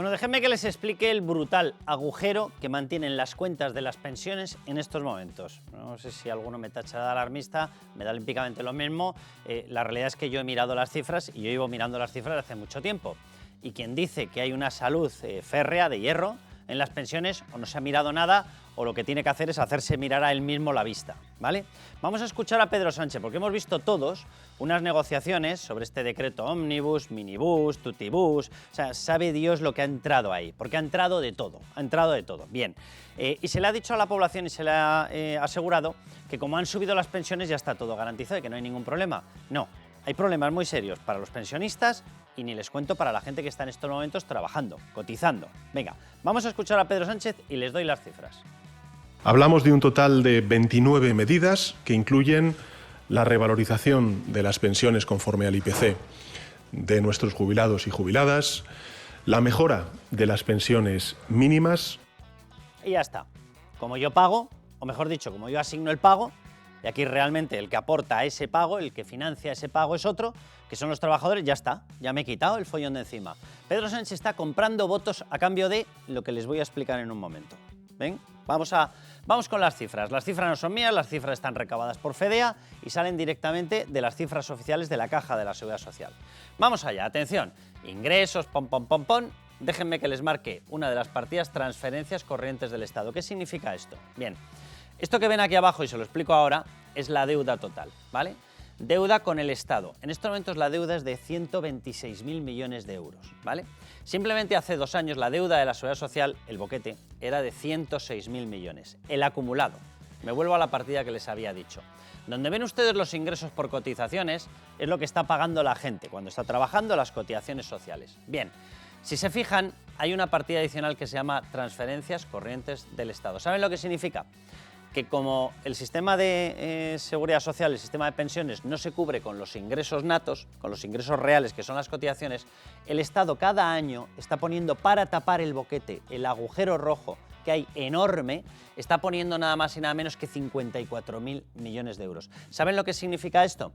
Bueno, déjenme que les explique el brutal agujero que mantienen las cuentas de las pensiones en estos momentos. No sé si alguno me tachará de alarmista, me da olímpicamente lo mismo. La realidad es que yo he mirado las cifras y yo llevo mirando las cifras hace mucho tiempo. Y quien dice que hay una salud férrea de hierro en las pensiones o no se ha mirado nada o lo que tiene que hacer es hacerse mirar a él mismo la vista, ¿vale? Vamos a escuchar a Pedro Sánchez porque hemos visto todos unas negociaciones sobre este decreto ómnibus, minibús, tutibús, o sea, sabe Dios lo que ha entrado ahí, porque ha entrado de todo, bien. Y se le ha dicho a la población y se le ha asegurado que como han subido las pensiones ya está todo garantizado y que no hay ningún problema. No, hay problemas muy serios para los pensionistas y ni les cuento para la gente que está en estos momentos trabajando, cotizando. Venga, vamos a escuchar a Pedro Sánchez y les doy las cifras. Hablamos de un total de 29 medidas que incluyen la revalorización de las pensiones conforme al IPC de nuestros jubilados y jubiladas, la mejora de las pensiones mínimas. Y ya está. Como yo pago, o mejor dicho, como yo asigno el pago, y aquí realmente el que aporta ese pago, el que financia ese pago es otro, que son los trabajadores, ya está, ya me he quitado el follón de encima. Pedro Sánchez está comprando votos a cambio de lo que les voy a explicar en un momento. ¿Ven? Vamos con las cifras. Las cifras no son mías, las cifras están recabadas por FEDEA y salen directamente de las cifras oficiales de la Caja de la Seguridad Social. Vamos allá, atención. Ingresos, pom. Déjenme que les marque una de las partidas transferencias corrientes del Estado. ¿Qué significa esto? Bien, esto que ven aquí abajo, y se lo explico ahora, es la deuda total, ¿vale? Deuda con el Estado. En estos momentos la deuda es de 126.000 millones de euros, ¿vale? Simplemente hace 2 años la deuda de la Seguridad Social, el boquete, era de 106.000 millones, el acumulado. Me vuelvo a la partida que les había dicho. Donde ven ustedes los ingresos por cotizaciones es lo que está pagando la gente cuando está trabajando, las cotizaciones sociales. Bien, si se fijan, hay una partida adicional que se llama transferencias corrientes del Estado. ¿Saben lo que significa? Que como el sistema de seguridad social, el sistema de pensiones, no se cubre con los ingresos natos, con los ingresos reales que son las cotizaciones, el Estado cada año está poniendo para tapar el boquete, el agujero rojo que hay enorme, está poniendo nada más y nada menos que 54.000 millones de euros. ¿Saben lo que significa esto?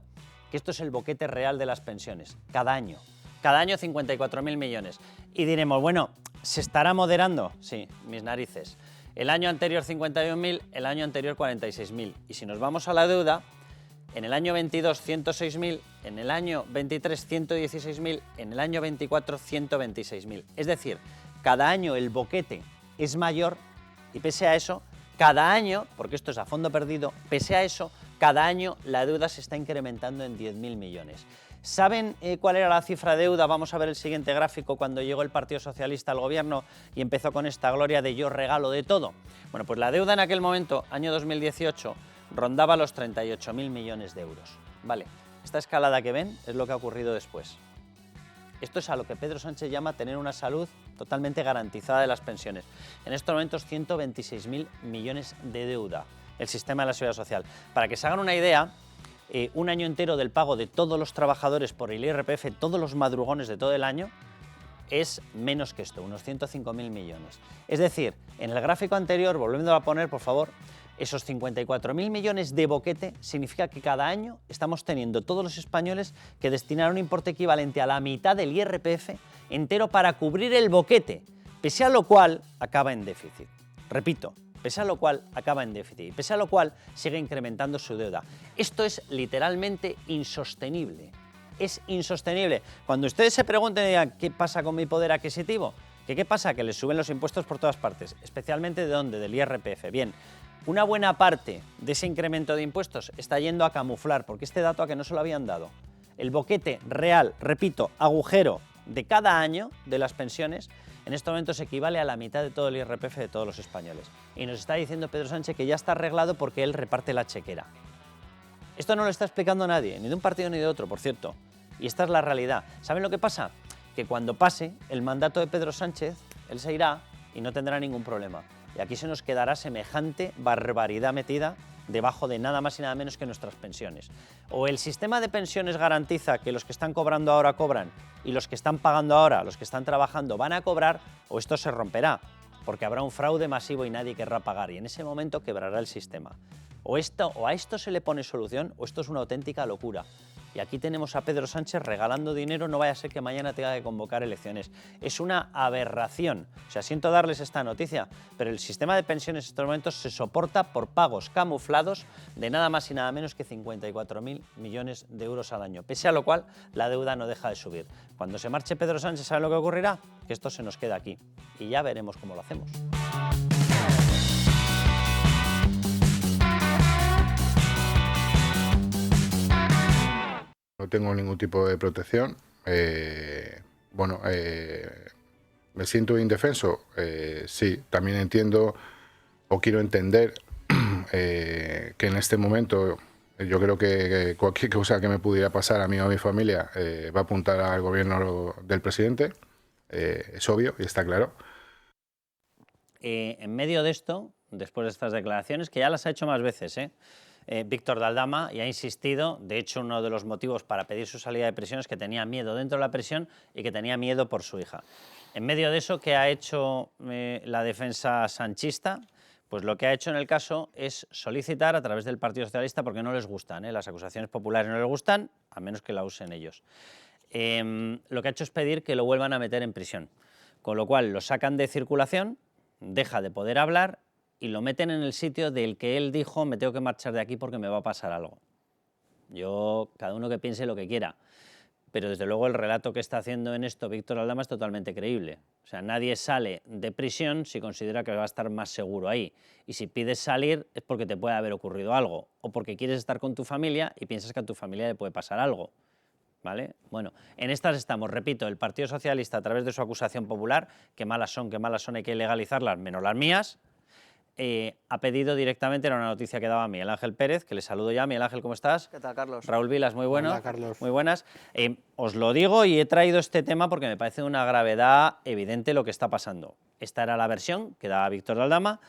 Que esto es el boquete real de las pensiones, cada año 54.000 millones. Y diremos, bueno, ¿se estará moderando? Sí, mis narices. El año anterior 51.000, el año anterior 46.000. Y si nos vamos a la deuda, en el año 22 106.000, en el año 23 116.000, en el año 24 126.000. Es decir, cada año el boquete es mayor y pese a eso, cada año, porque esto es a fondo perdido, pese a eso, cada año la deuda se está incrementando en 10.000 millones. ¿Saben cuál era la cifra de deuda? Vamos a ver el siguiente gráfico cuando llegó el Partido Socialista al gobierno y empezó con esta gloria de yo regalo de todo. Bueno, pues la deuda en aquel momento, año 2018, rondaba los 38.000 millones de euros. Vale, esta escalada que ven es lo que ha ocurrido después. Esto es a lo que Pedro Sánchez llama tener una salud totalmente garantizada de las pensiones. En estos momentos 126.000 millones de deuda, el sistema de la Seguridad Social. Para que se hagan una idea, un año entero del pago de todos los trabajadores por el IRPF, todos los madrugones de todo el año, es menos que esto, unos 105.000 millones. Es decir, en el gráfico anterior, volviendo a poner, por favor, esos 54.000 millones de boquete significa que cada año estamos teniendo todos los españoles que destinar un importe equivalente a la mitad del IRPF entero para cubrir el boquete, pese a lo cual acaba en déficit. Repito, pese a lo cual acaba en déficit y pese a lo cual sigue incrementando su deuda. Esto es literalmente insostenible. Es insostenible. Cuando ustedes se pregunten qué pasa con mi poder adquisitivo, ¿qué pasa? Que les suben los impuestos por todas partes, especialmente ¿de dónde? Del IRPF. Bien, una buena parte de ese incremento de impuestos está yendo a camuflar, porque este dato a que no se lo habían dado. El boquete real, repito, agujero de cada año de las pensiones, en estos momentos equivale a la mitad de todo el IRPF de todos los españoles. Y nos está diciendo Pedro Sánchez que ya está arreglado porque él reparte la chequera. Esto no lo está explicando nadie, ni de un partido ni de otro, por cierto. Y esta es la realidad. ¿Saben lo que pasa? Que cuando pase el mandato de Pedro Sánchez, él se irá y no tendrá ningún problema. Y aquí se nos quedará semejante barbaridad metida debajo de nada más y nada menos que nuestras pensiones. O el sistema de pensiones garantiza que los que están cobrando ahora cobran y los que están pagando ahora, los que están trabajando van a cobrar, o esto se romperá, porque habrá un fraude masivo y nadie querrá pagar y en ese momento quebrará el sistema. O a esto se le pone solución o esto es una auténtica locura. y aquí tenemos a Pedro Sánchez regalando dinero, no vaya a ser que mañana tenga que convocar elecciones. Es una aberración. O sea, siento darles esta noticia, pero el sistema de pensiones en estos momentos se soporta por pagos camuflados de nada más y nada menos que 54.000 millones de euros al año, pese a lo cual la deuda no deja de subir. Cuando se marche Pedro Sánchez, ¿saben lo que ocurrirá? Que esto se nos queda aquí y ya veremos cómo lo hacemos. No tengo ningún tipo de protección. ¿Me siento indefenso? Sí, también entiendo o quiero entender que en este momento yo creo que cualquier cosa que me pudiera pasar a mí o a mi familia va a apuntar al gobierno del presidente. Es obvio y está claro. En medio de esto, después de estas declaraciones, que ya las ha hecho más veces, Víctor de Aldama y ha insistido, de hecho uno de los motivos para pedir su salida de prisión es que tenía miedo dentro de la prisión y que tenía miedo por su hija. En medio de eso, ¿qué ha hecho la defensa sanchista? Pues lo que ha hecho en el caso es solicitar a través del Partido Socialista, porque no les gustan, las acusaciones populares no les gustan, a menos que la usen ellos. Lo que ha hecho es pedir que lo vuelvan a meter en prisión, con lo cual lo sacan de circulación, deja de poder hablar y lo meten en el sitio del que él dijo me tengo que marchar de aquí porque me va a pasar algo. Yo, cada uno que piense lo que quiera, pero desde luego el relato que está haciendo en esto Víctor Aldama es totalmente creíble. O sea, nadie sale de prisión si considera que va a estar más seguro ahí. Y si pides salir es porque te puede haber ocurrido algo, o porque quieres estar con tu familia y piensas que a tu familia le puede pasar algo. ¿Vale? Bueno, en estas estamos, repito, el Partido Socialista a través de su acusación popular, que malas son, hay que legalizarlas, menos las mías, ha pedido directamente, era una noticia que daba Miguel Ángel Pérez, que le saludo ya. Miguel Ángel, ¿cómo estás? ¿Qué tal, Carlos? Raúl Vilas, muy bueno. Hola, Carlos. Muy buenas. Os lo digo y he traído este tema porque me parece de una gravedad evidente lo que está pasando. Esta era la versión que daba Víctor de Aldama.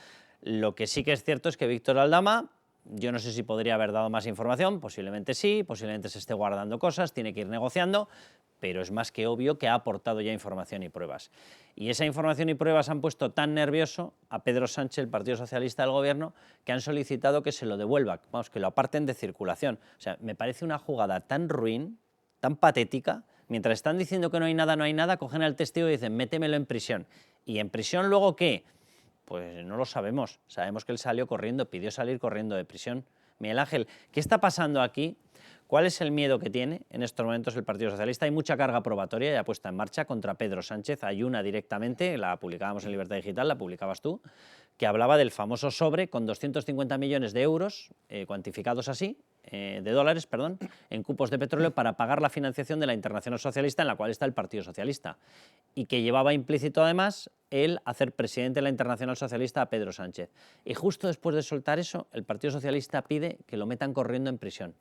Lo que sí que es cierto es que Víctor de Aldama, yo no sé si podría haber dado más información, posiblemente sí, posiblemente se esté guardando cosas, tiene que ir negociando, pero es más que obvio que ha aportado ya información y pruebas. Y esa información y pruebas han puesto tan nervioso a Pedro Sánchez, el Partido Socialista del Gobierno, que han solicitado que se lo devuelva, vamos, que lo aparten de circulación. O sea, me parece una jugada tan ruin, tan patética. Mientras están diciendo que no hay nada, cogen al testigo y dicen, métemelo en prisión. ¿Y en prisión luego qué? Pues no lo sabemos. Sabemos que él salió corriendo, pidió salir corriendo de prisión. Miguel Ángel, ¿qué está pasando aquí? ¿Cuál es el miedo que tiene en estos momentos el Partido Socialista? Hay mucha carga probatoria ya puesta en marcha contra Pedro Sánchez. Hay una directamente, la publicábamos en Libertad Digital, la publicabas tú, que hablaba del famoso sobre con 250 millones de euros, cuantificados así, de dólares, perdón, en cupos de petróleo para pagar la financiación de la Internacional Socialista, en la cual está el Partido Socialista, y que llevaba implícito además el hacer presidente de la Internacional Socialista a Pedro Sánchez. Y justo después de soltar eso, el Partido Socialista pide que lo metan corriendo en prisión.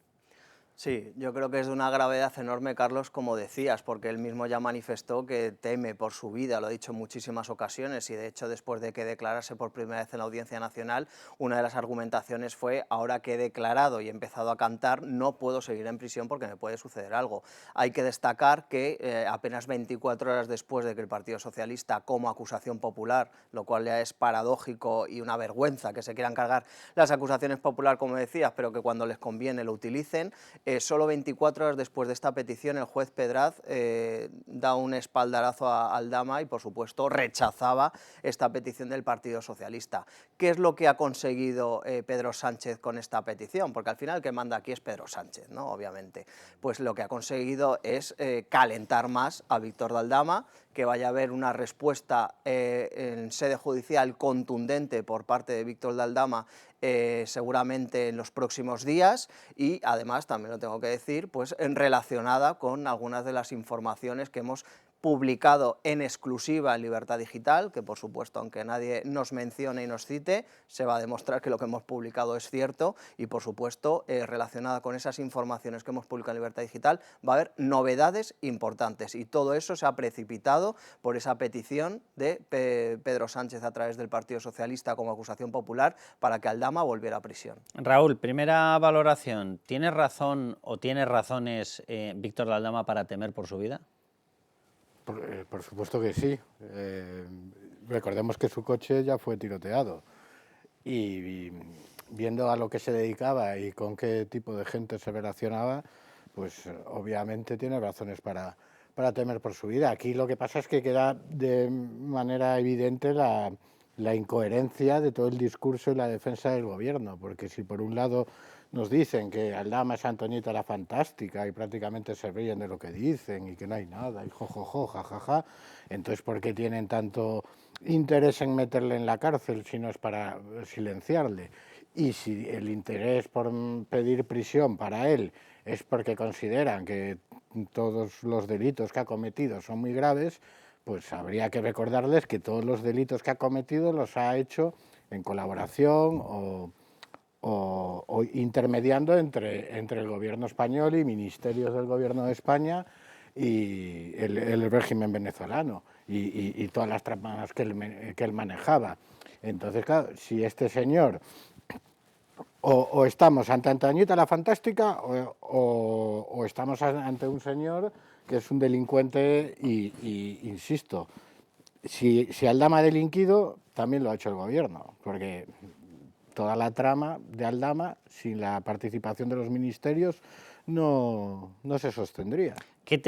Sí, yo creo que es de una gravedad enorme, Carlos, como decías, porque él mismo ya manifestó que teme por su vida, lo ha dicho en muchísimas ocasiones, y de hecho después de que declarase por primera vez en la Audiencia Nacional, una de las argumentaciones fue, ahora que he declarado y he empezado a cantar, no puedo seguir en prisión porque me puede suceder algo. Hay que destacar que apenas 24 horas después de que el Partido Socialista, como acusación popular, lo cual ya es paradójico y una vergüenza que se quieran cargar las acusaciones populares, como decías, pero que cuando les conviene lo utilicen, solo 24 horas después de esta petición, el juez Pedraz da un espaldarazo a Aldama y, por supuesto, rechazaba esta petición del Partido Socialista. ¿Qué es lo que ha conseguido Pedro Sánchez con esta petición? Porque al final el que manda aquí es Pedro Sánchez, ¿no? Obviamente. Pues lo que ha conseguido es calentar más a Víctor de Aldama, que vaya a haber una respuesta en sede judicial contundente por parte de Víctor de Aldama seguramente en los próximos días, y además, también lo tengo que decir, pues relacionada con algunas de las informaciones que hemos publicado en exclusiva en Libertad Digital, que por supuesto, aunque nadie nos mencione y nos cite, se va a demostrar que lo que hemos publicado es cierto, y por supuesto, relacionada con esas informaciones que hemos publicado en Libertad Digital, va a haber novedades importantes, y todo eso se ha precipitado por esa petición de Pedro Sánchez a través del Partido Socialista como acusación popular para que Aldama volviera a prisión. Raúl, primera valoración, ¿tiene razón o tiene razones Víctor de Aldama para temer por su vida? Por supuesto que sí. Recordemos que su coche ya fue tiroteado y viendo a lo que se dedicaba y con qué tipo de gente se relacionaba, pues obviamente tiene razones para temer por su vida. Aquí lo que pasa es que queda de manera evidente la incoherencia de todo el discurso y la defensa del gobierno, porque si por un lado nos dicen que Aldama es Antoñita la fantástica y prácticamente se ríen de lo que dicen y que no hay nada y jojojo, jajaja, entonces ¿por qué tienen tanto interés en meterle en la cárcel si no es para silenciarle? Y si el interés por pedir prisión para él es porque consideran que todos los delitos que ha cometido son muy graves, pues habría que recordarles que todos los delitos que ha cometido los ha hecho en colaboración o intermediando entre el gobierno español y ministerios del gobierno de España y el régimen venezolano y todas las tramas que él manejaba. Entonces, claro, si este señor o estamos ante Antoñita la fantástica o estamos ante un señor que es un delincuente y insisto, si Aldama ha delinquido, también lo ha hecho el gobierno, porque toda la trama de Aldama, sin la participación de los ministerios, no se sostendría. ¿Qué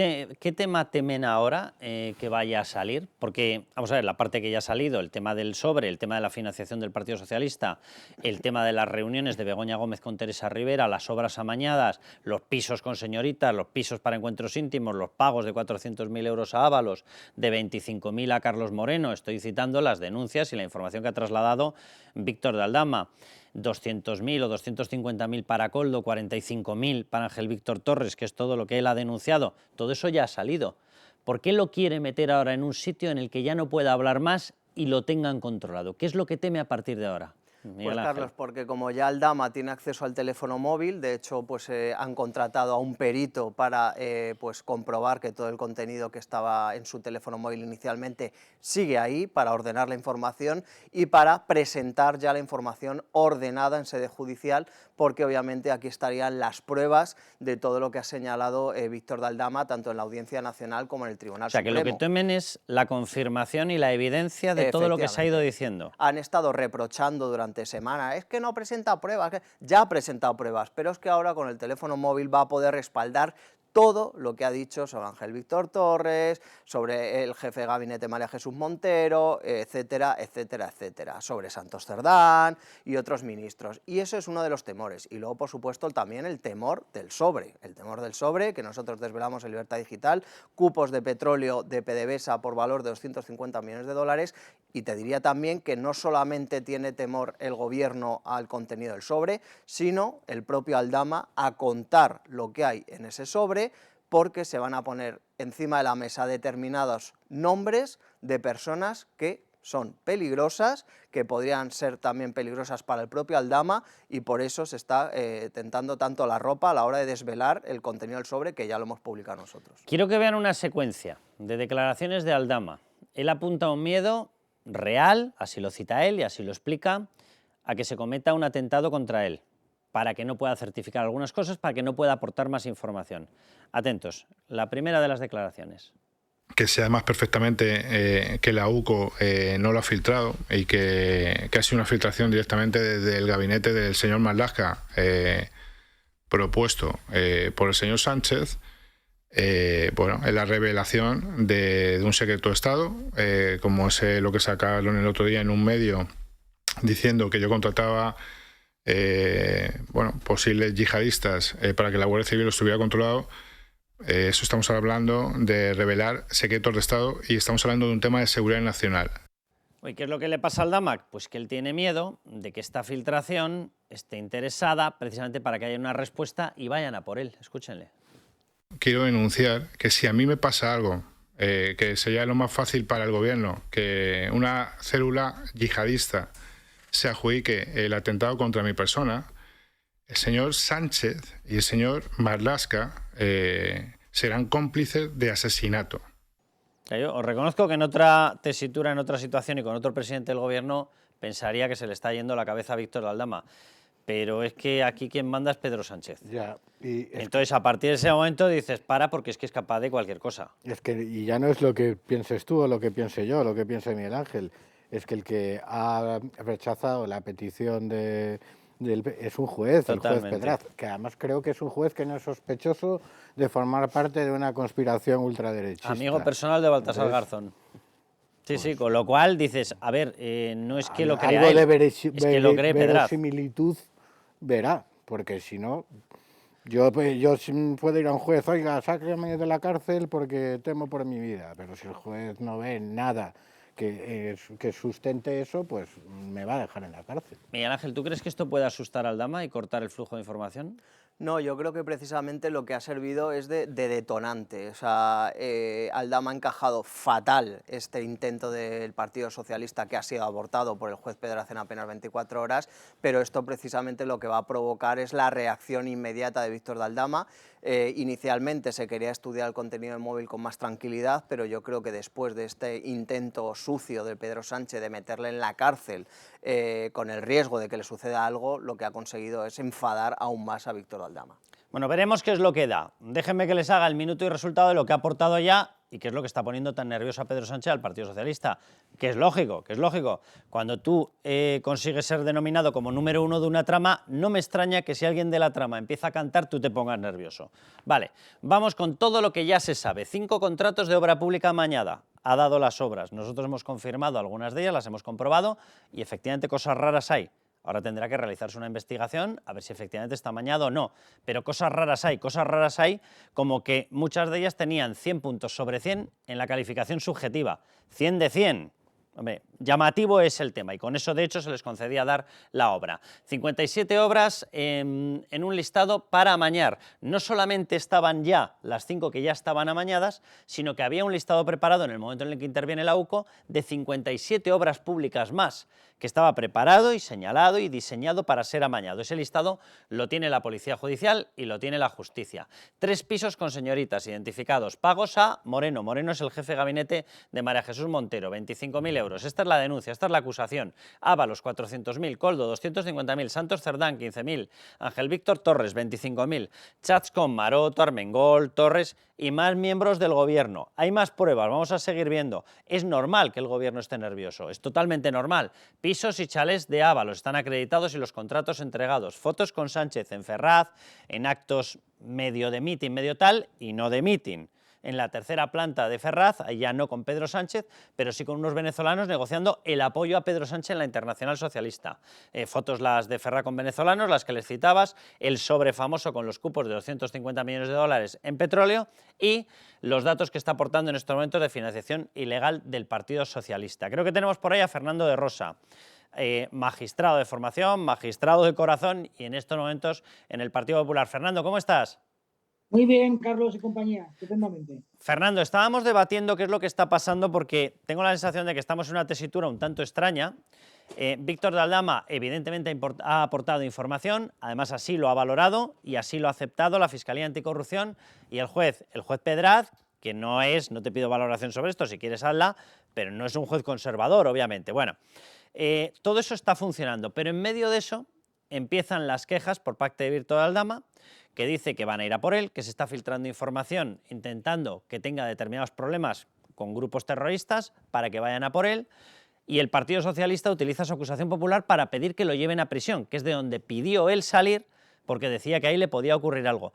tema temen ahora que vaya a salir? Porque, vamos a ver, la parte que ya ha salido, el tema del sobre, el tema de la financiación del Partido Socialista, el tema de las reuniones de Begoña Gómez con Teresa Rivera, las obras amañadas, los pisos con señoritas, los pisos para encuentros íntimos, los pagos de 400.000 euros a Ábalos, de 25.000 a Carlos Moreno, estoy citando las denuncias y la información que ha trasladado Víctor de Aldama. 200.000 o 250.000 para Coldo, 45.000 para Ángel Víctor Torres, que es todo lo que él ha denunciado. Todo eso ya ha salido. ¿Por qué lo quiere meter ahora en un sitio en el que ya no pueda hablar más y lo tengan controlado? ¿Qué es lo que teme a partir de ahora? Pues Carlos, porque como ya Aldama tiene acceso al teléfono móvil, de hecho pues han contratado a un perito para pues comprobar que todo el contenido que estaba en su teléfono móvil inicialmente sigue ahí, para ordenar la información y para presentar ya la información ordenada en sede judicial, porque obviamente aquí estarían las pruebas de todo lo que ha señalado Víctor de Aldama, tanto en la Audiencia Nacional como en el Tribunal Supremo. O sea, que lo que temen es la confirmación y la evidencia de todo lo que se ha ido diciendo. Han estado reprochando durante semanas, es que no presenta pruebas, ya ha presentado pruebas, pero es que ahora con el teléfono móvil va a poder respaldar todo lo que ha dicho sobre Ángel Víctor Torres, sobre el jefe de gabinete María Jesús Montero, etcétera, etcétera, etcétera, sobre Santos Cerdán y otros ministros. Y eso es uno de los temores. Y luego, por supuesto, también el temor del sobre. El temor del sobre, que nosotros desvelamos en Libertad Digital, cupos de petróleo de PDVSA por valor de 250 millones de dólares. Y te diría también que no solamente tiene temor el gobierno al contenido del sobre, sino el propio Aldama a contar lo que hay en ese sobre, porque se van a poner encima de la mesa determinados nombres de personas que son peligrosas, que podrían ser también peligrosas para el propio Aldama, y por eso se está tentando tanto la ropa a la hora de desvelar el contenido del sobre, que ya lo hemos publicado nosotros. Quiero que vean una secuencia de declaraciones de Aldama. Él apunta a un miedo real, así lo cita él y así lo explica, a que se cometa un atentado contra él, para que no pueda certificar algunas cosas, para que no pueda aportar más información. Atentos, la primera de las declaraciones. Que sé además perfectamente que la UCO no lo ha filtrado y que ha sido una filtración directamente desde el gabinete del señor Marlaska, propuesto por el señor Sánchez. Bueno, es la revelación de un secreto de Estado, como es lo que sacaron el otro día en un medio, diciendo que yo contrataba bueno, posibles yihadistas para que la Guardia Civil lo estuviera controlado. Eso estamos hablando de revelar secretos de Estado y estamos hablando de un tema de seguridad nacional. ¿Y qué es lo que le pasa al Aldama? Pues que él tiene miedo de que esta filtración esté interesada precisamente para que haya una respuesta y vayan a por él. Escúchenle. Quiero denunciar que si a mí me pasa algo, que sería lo más fácil para el gobierno, que una célula yihadista se adjudique el atentado contra mi persona, el señor Sánchez y el señor Marlaska serán cómplices de asesinato. Yo os reconozco que en otra tesitura, en otra situación y con otro presidente del gobierno pensaría que se le está yendo la cabeza a Víctor de Aldama, pero es que aquí quien manda es Pedro Sánchez. Ya, entonces a partir de ese momento dices para, porque es que es capaz de cualquier cosa. Es que y ya no es lo que pienses tú o lo que piense yo, lo que piense Miguel Ángel, es que el que ha rechazado la petición de es un juez, Totalmente. el juez Pedraz, que además creo que es un juez que no es sospechoso de formar parte de una conspiración ultraderechista. Amigo personal de Baltasar Entonces, Garzón. Sí, sí, con lo cual dices, a ver, no es que lo crea algo él, de es que lo cree Pedraz. verosimilitud verá, porque si no, yo puedo ir a un juez, oiga, sáqueme de la cárcel porque temo por mi vida, pero si el juez no ve nada que sustente eso, pues me va a dejar en la cárcel. Miguel Ángel, ¿tú crees que esto puede asustar al Dama y cortar el flujo de información? No, yo creo que precisamente lo que ha servido es de detonante. O sea, Aldama ha encajado fatal este intento del Partido Socialista que ha sido abortado por el juez Pedraz en apenas 24 horas, pero esto precisamente lo que va a provocar es la reacción inmediata de Víctor de Aldama. Inicialmente se quería estudiar el contenido del móvil con más tranquilidad, pero yo creo que después de este intento sucio de Pedro Sánchez de meterle en la cárcel con el riesgo de que le suceda algo, lo que ha conseguido es enfadar aún más a Víctor de Aldama. Bueno, veremos qué es lo que da. Déjenme que les haga el minuto y resultado de lo que ha aportado ya y qué es lo que está poniendo tan nervioso a Pedro Sánchez al Partido Socialista. Que es lógico, que es lógico. Cuando tú consigues ser denominado como número uno de una trama, no me extraña que si alguien de la trama empieza a cantar, tú te pongas nervioso. Vale, vamos con todo lo que ya se sabe. 5 contratos de obra pública amañada. Ha dado las obras. Nosotros hemos confirmado algunas de ellas, las hemos comprobado y efectivamente cosas raras hay. Ahora tendrá que realizarse una investigación a ver si efectivamente está amañado o no. Pero cosas raras hay como que muchas de ellas tenían 100 puntos sobre 100 en la calificación subjetiva. 100 de 100. Hombre, llamativo es el tema y con eso de hecho se les concedía dar la obra. 57 obras en un listado para amañar. No solamente estaban ya las 5 que ya estaban amañadas, sino que había un listado preparado en el momento en el que interviene la UCO de 57 obras públicas más, que estaba preparado y señalado y diseñado para ser amañado. Ese listado lo tiene la Policía Judicial y lo tiene la Justicia. 3 pisos con señoritas identificados, pagos a Moreno. Moreno es el jefe de gabinete de María Jesús Montero, 25.000 euros. Esta es la denuncia, esta es la acusación. Ábalos, 400.000, Coldo, 250.000, Santos Cerdán, 15.000, Ángel Víctor Torres, 25.000, chats con Maroto, Armengol, Torres y más miembros del gobierno. Hay más pruebas, vamos a seguir viendo. Es normal que el gobierno esté nervioso, es totalmente normal. Pisos y chalés de Ábalos están acreditados y los contratos entregados. Fotos con Sánchez en Ferraz, en actos medio de mitin, medio tal y no de mitin. En la tercera planta de Ferraz, ya no con Pedro Sánchez, pero sí con unos venezolanos negociando el apoyo a Pedro Sánchez en la Internacional Socialista. Fotos las de Ferraz con venezolanos, las que les citabas, el sobre famoso con los cupos de 250 millones de dólares en petróleo y los datos que está aportando en estos momentos de financiación ilegal del Partido Socialista. Creo que tenemos por ahí a Fernando de Rosa. Magistrado de formación, magistrado de corazón y en estos momentos en el Partido Popular. Fernando, ¿cómo estás? Muy bien, Carlos y compañía, estupendamente. Fernando, estábamos debatiendo qué es lo que está pasando porque tengo la sensación de que estamos en una tesitura un tanto extraña. Víctor de Aldama evidentemente ha aportado información, además así lo ha valorado y así lo ha aceptado la Fiscalía Anticorrupción y el juez Pedraz, que no te pido valoración sobre esto, si quieres hazla, pero no es un juez conservador, obviamente. Bueno, todo eso está funcionando, pero en medio de eso empiezan las quejas por parte de Víctor de Aldama, que dice que van a ir a por él, que se está filtrando información intentando que tenga determinados problemas con grupos terroristas para que vayan a por él, y el Partido Socialista utiliza su acusación popular para pedir que lo lleven a prisión, que es de donde pidió él salir, porque decía que ahí le podía ocurrir algo.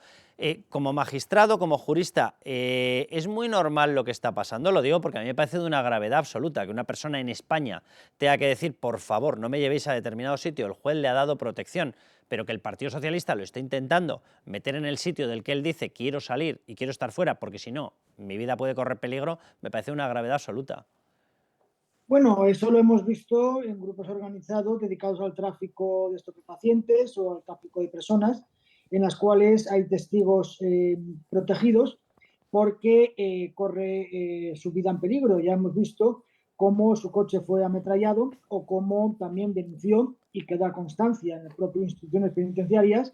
Como magistrado, como jurista, es muy normal lo que está pasando, lo digo porque a mí me parece de una gravedad absoluta que una persona en España tenga que decir, por favor, no me llevéis a determinado sitio, el juez le ha dado protección, pero que el Partido Socialista lo esté intentando meter en el sitio del que él dice quiero salir y quiero estar fuera porque si no, mi vida puede correr peligro, me parece una gravedad absoluta. Bueno, eso lo hemos visto en grupos organizados dedicados al tráfico de estupefacientes o al tráfico de personas, en las cuales hay testigos protegidos porque corre su vida en peligro. Ya hemos visto cómo su coche fue ametrallado o cómo también denunció y queda constancia en las propias instituciones penitenciarias,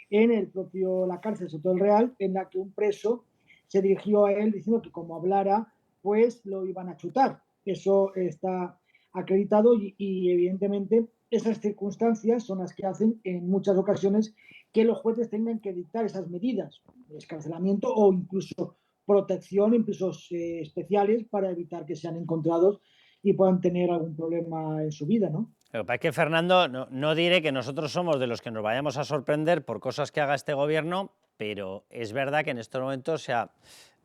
la cárcel Soto del Real, en la que un preso se dirigió a él diciendo que como hablara, pues lo iban a chutar. Eso está acreditado y evidentemente esas circunstancias son las que hacen en muchas ocasiones que los jueces tengan que dictar esas medidas de escarcelamiento o incluso protección en pisos especiales para evitar que sean encontrados y puedan tener algún problema en su vida, ¿no? Lo que pasa es que, Fernando, no diré que nosotros somos de los que nos vayamos a sorprender por cosas que haga este gobierno, pero es verdad que en estos momentos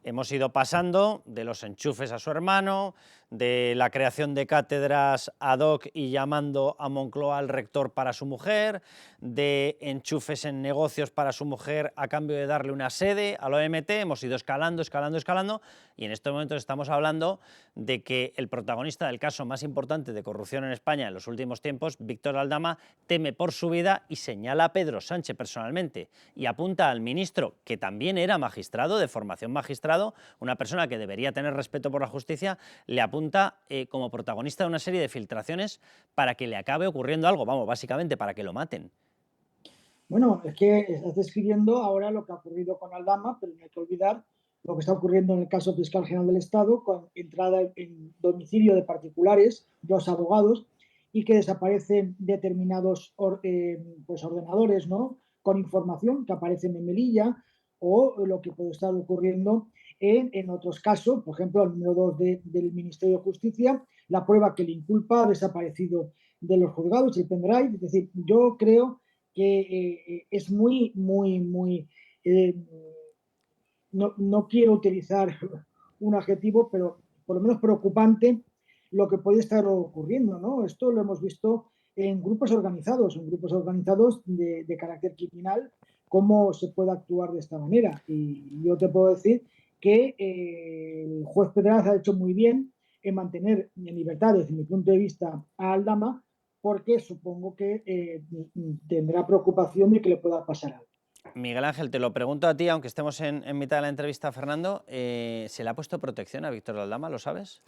hemos ido pasando de los enchufes a su hermano, de la creación de cátedras ad hoc y llamando a Moncloa al rector para su mujer, de enchufes en negocios para su mujer a cambio de darle una sede a la OMT. Hemos ido escalando, escalando, escalando, y en estos momentos estamos hablando de que el protagonista del caso más importante de corrupción en España en los últimos tiempos, Víctor Aldama, teme por su vida y señala a Pedro Sánchez personalmente y apunta al ministro, que también era magistrado, de formación magistrado, una persona que debería tener respeto por la justicia, le apunta como protagonista de una serie de filtraciones para que le acabe ocurriendo algo, vamos, básicamente para que lo maten. Bueno, es que estás describiendo ahora lo que ha ocurrido con Aldama, pero no hay que olvidar lo que está ocurriendo en el caso fiscal general del Estado, con entrada en domicilio de particulares, dos abogados, y que desaparecen determinados pues ordenadores, ¿no?, con información que aparecen en Melilla, o lo que puede estar ocurriendo en otros casos, por ejemplo, el número 2 del Ministerio de Justicia, la prueba que le inculpa ha desaparecido de los juzgados, el pendrive. Es decir, yo creo que es muy, no quiero utilizar un adjetivo, pero por lo menos preocupante lo que puede estar ocurriendo, ¿no? Esto lo hemos visto en grupos organizados de carácter criminal, cómo se puede actuar de esta manera. Y yo te puedo decir que el juez Pedraz ha hecho muy bien en mantener en libertad, desde mi punto de vista, a Aldama, porque supongo que tendrá preocupación de que le pueda pasar algo. Miguel Ángel, te lo pregunto a ti, aunque estemos en mitad de la entrevista, Fernando, ¿se le ha puesto protección a Víctor Aldama, lo sabes?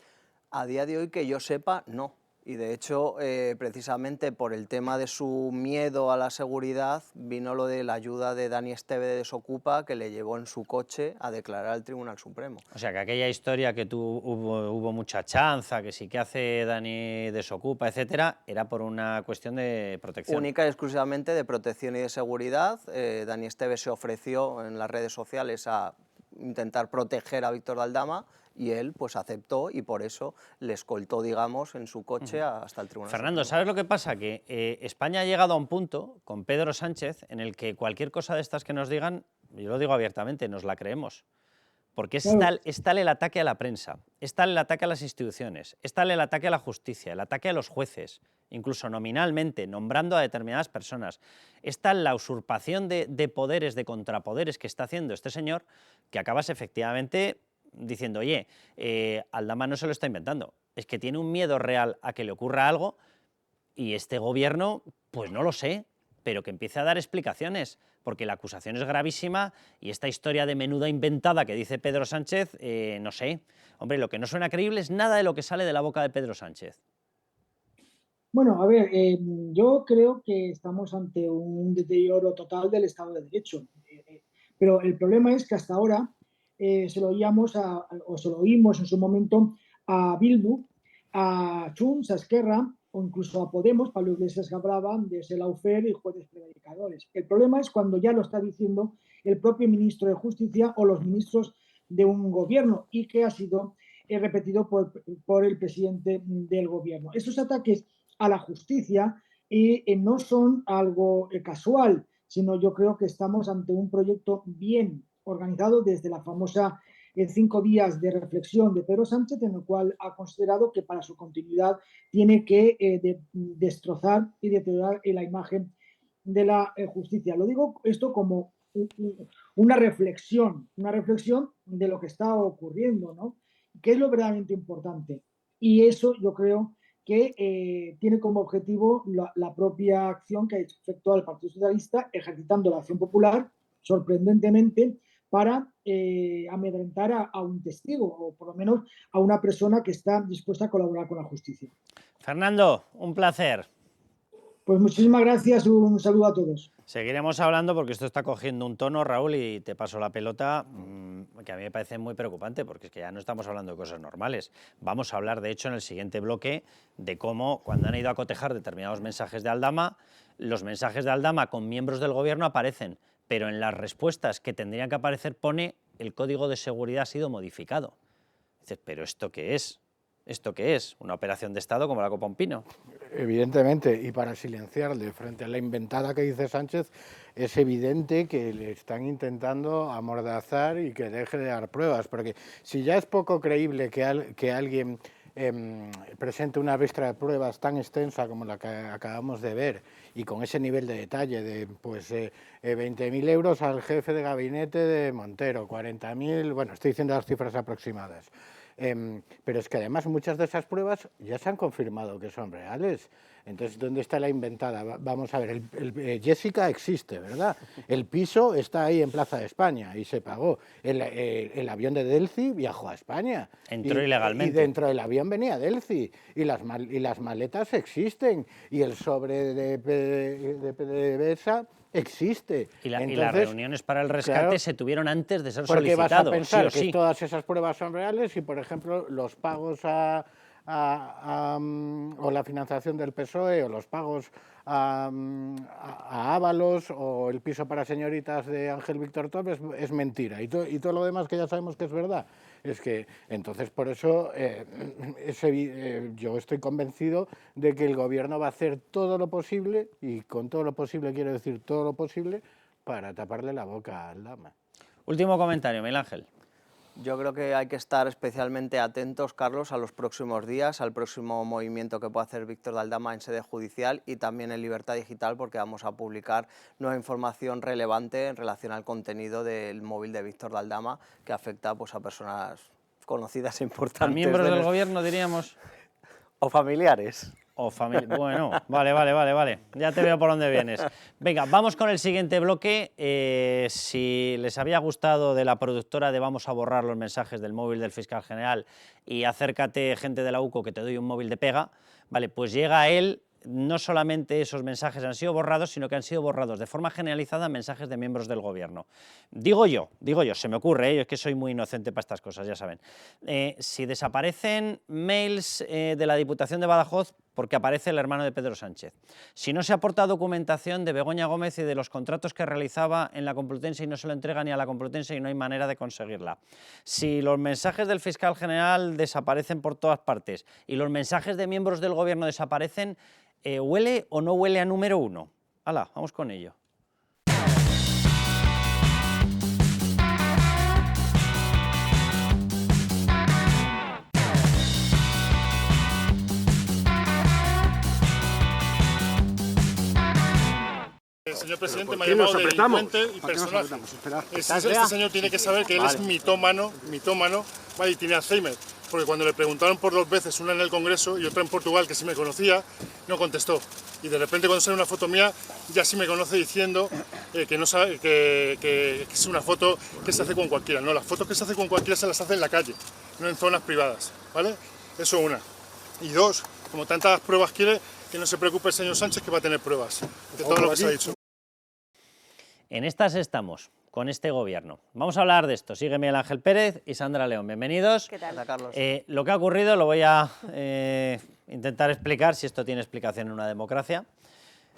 A día de hoy, que yo sepa, no. Y de hecho, precisamente por el tema de su miedo a la seguridad, vino lo de la ayuda de Dani Esteve de Desocupa, que le llevó en su coche a declarar al Tribunal Supremo. O sea, que aquella historia que hubo mucha chanza, que sí que hace Dani Desocupa, etcétera, era por una cuestión de protección. Única y exclusivamente de protección y de seguridad. Dani Esteve se ofreció en las redes sociales a intentar proteger a Víctor Aldama, y él pues aceptó, y por eso le escoltó, digamos, en su coche hasta el Tribunal Fernando, Supremo. ¿sabes lo que pasa? Que España ha llegado a un punto con Pedro Sánchez en el que cualquier cosa de estas que nos digan, yo lo digo abiertamente, nos la creemos. Porque es tal el ataque a la prensa, es tal el ataque a las instituciones, es tal el ataque a la justicia, el ataque a los jueces, incluso nominalmente, nombrando a determinadas personas. Es tal la usurpación de poderes, de contrapoderes que está haciendo este señor, que acabas efectivamente diciendo, oye, Aldama no se lo está inventando, es que tiene un miedo real a que le ocurra algo, y este gobierno, pues no lo sé, pero que empiece a dar explicaciones, porque la acusación es gravísima y esta historia de menuda inventada que dice Pedro Sánchez, no sé. Hombre, lo que no suena creíble es nada de lo que sale de la boca de Pedro Sánchez. Bueno, a ver, yo creo que estamos ante un deterioro total del Estado de Derecho. Pero el problema es que hasta ahora se lo oímos en su momento a Bildu, a Junts, a Esquerra, o incluso a Podemos, Pablo Iglesias, que hablaban de ese lawfare y jueces predicadores. El problema es cuando ya lo está diciendo el propio ministro de Justicia o los ministros de un gobierno, y que ha sido repetido por el presidente del gobierno. Esos ataques a la justicia no son algo casual, sino yo creo que estamos ante un proyecto bien organizado desde la famosa 5 días de reflexión de Pedro Sánchez, en el cual ha considerado que para su continuidad tiene que destrozar y deteriorar la imagen de la justicia. Lo digo esto como una reflexión de lo que está ocurriendo, ¿no? ¿Qué es lo verdaderamente importante? Y eso yo creo que tiene como objetivo la propia acción que ha efectuado el Partido Socialista, ejercitando la acción popular, sorprendentemente, para amedrentar a un testigo, o por lo menos a una persona que está dispuesta a colaborar con la justicia. Fernando, un placer. Pues muchísimas gracias, un saludo a todos. Seguiremos hablando porque esto está cogiendo un tono, Raúl, y te paso la pelota, que a mí me parece muy preocupante, porque es que ya no estamos hablando de cosas normales. Vamos a hablar, de hecho, en el siguiente bloque, de cómo, cuando han ido a cotejar determinados mensajes de Aldama, los mensajes de Aldama con miembros del gobierno aparecen, pero en las respuestas que tendrían que aparecer pone el código de seguridad ha sido modificado. Dices, ¿pero esto qué es? ¿Esto qué es? ¿Una operación de Estado como la Copa Un Pino? Evidentemente, y para silenciarle frente a la inventada que dice Sánchez, es evidente que le están intentando amordazar y que deje de dar pruebas, porque si ya es poco creíble que alguien presente una muestra de pruebas tan extensa como la que acabamos de ver y con ese nivel de detalle de 20.000 euros al jefe de gabinete de Montero, 40.000, bueno, estoy diciendo las cifras aproximadas. Pero es que además muchas de esas pruebas ya se han confirmado que son reales. Entonces, ¿dónde está la inventada? Vamos a ver, Jessica existe, ¿verdad? El piso está ahí en Plaza de España y se pagó. El avión de Delci viajó a España. Entró ilegalmente. Y dentro del avión venía Delci. Y las maletas existen. Y el sobre de PDVSA existe. Y las reuniones para el rescate, claro, se tuvieron antes de ser solicitados. Porque vas a pensar sí o sí que todas esas pruebas son reales y, por ejemplo, los pagos o la financiación del PSOE o los pagos a Ábalos o el piso para señoritas de Ángel Víctor Torres es mentira. Y todo lo demás que ya sabemos que es verdad. Es que, entonces, por eso yo estoy convencido de que el Gobierno va a hacer todo lo posible, y con todo lo posible quiero decir todo lo posible, para taparle la boca a Aldama. Último comentario, Miguel Ángel. Yo creo que hay que estar especialmente atentos, Carlos, a los próximos días, al próximo movimiento que pueda hacer Víctor de Aldama en sede judicial y también en Libertad Digital, porque vamos a publicar nueva información relevante en relación al contenido del móvil de Víctor de Aldama, que afecta pues, a personas conocidas e importantes. ¿A miembros del gobierno, diríamos? O familiares. Bueno, vale. Ya te veo por dónde vienes. Venga, vamos con el siguiente bloque. Si les había gustado de la productora de Vamos a borrar los mensajes del móvil del fiscal general y acércate, gente de la UCO, que te doy un móvil de pega, vale, pues llega a él. No solamente esos mensajes han sido borrados, sino que han sido borrados de forma generalizada mensajes de miembros del gobierno. Digo yo, se me ocurre, es que soy muy inocente para estas cosas, ya saben. Si desaparecen mails de la Diputación de Badajoz, porque aparece el hermano de Pedro Sánchez. Si no se aporta documentación de Begoña Gómez y de los contratos que realizaba en la Complutense y no se lo entrega ni a la Complutense y no hay manera de conseguirla. Si los mensajes del fiscal general desaparecen por todas partes y los mensajes de miembros del gobierno desaparecen, ¿huele o no huele a número uno? ¡Hala, vamos con ello! El señor presidente me ha llamado delincuente y personaje. Este señor tiene que saber que él es mitómano, ¿vale? Y tiene Alzheimer. Porque cuando le preguntaron por 2 veces, una en el Congreso y otra en Portugal, que sí me conocía, no contestó. Y de repente cuando sale una foto mía, ya sí me conoce diciendo que no sabe, que es una foto que se hace con cualquiera. No, las fotos que se hacen con cualquiera se las hace en la calle, no en zonas privadas, ¿vale? Eso una. Y 2, como tantas pruebas quiere, que no se preocupe el señor Sánchez, que va a tener pruebas de todo lo que se ha dicho. En estas estamos, con este gobierno. Vamos a hablar de esto. Sigue Miguel Ángel Pérez y Sandra León. Bienvenidos. ¿Qué tal, Carlos? Lo que ha ocurrido lo voy a intentar explicar, si esto tiene explicación en una democracia.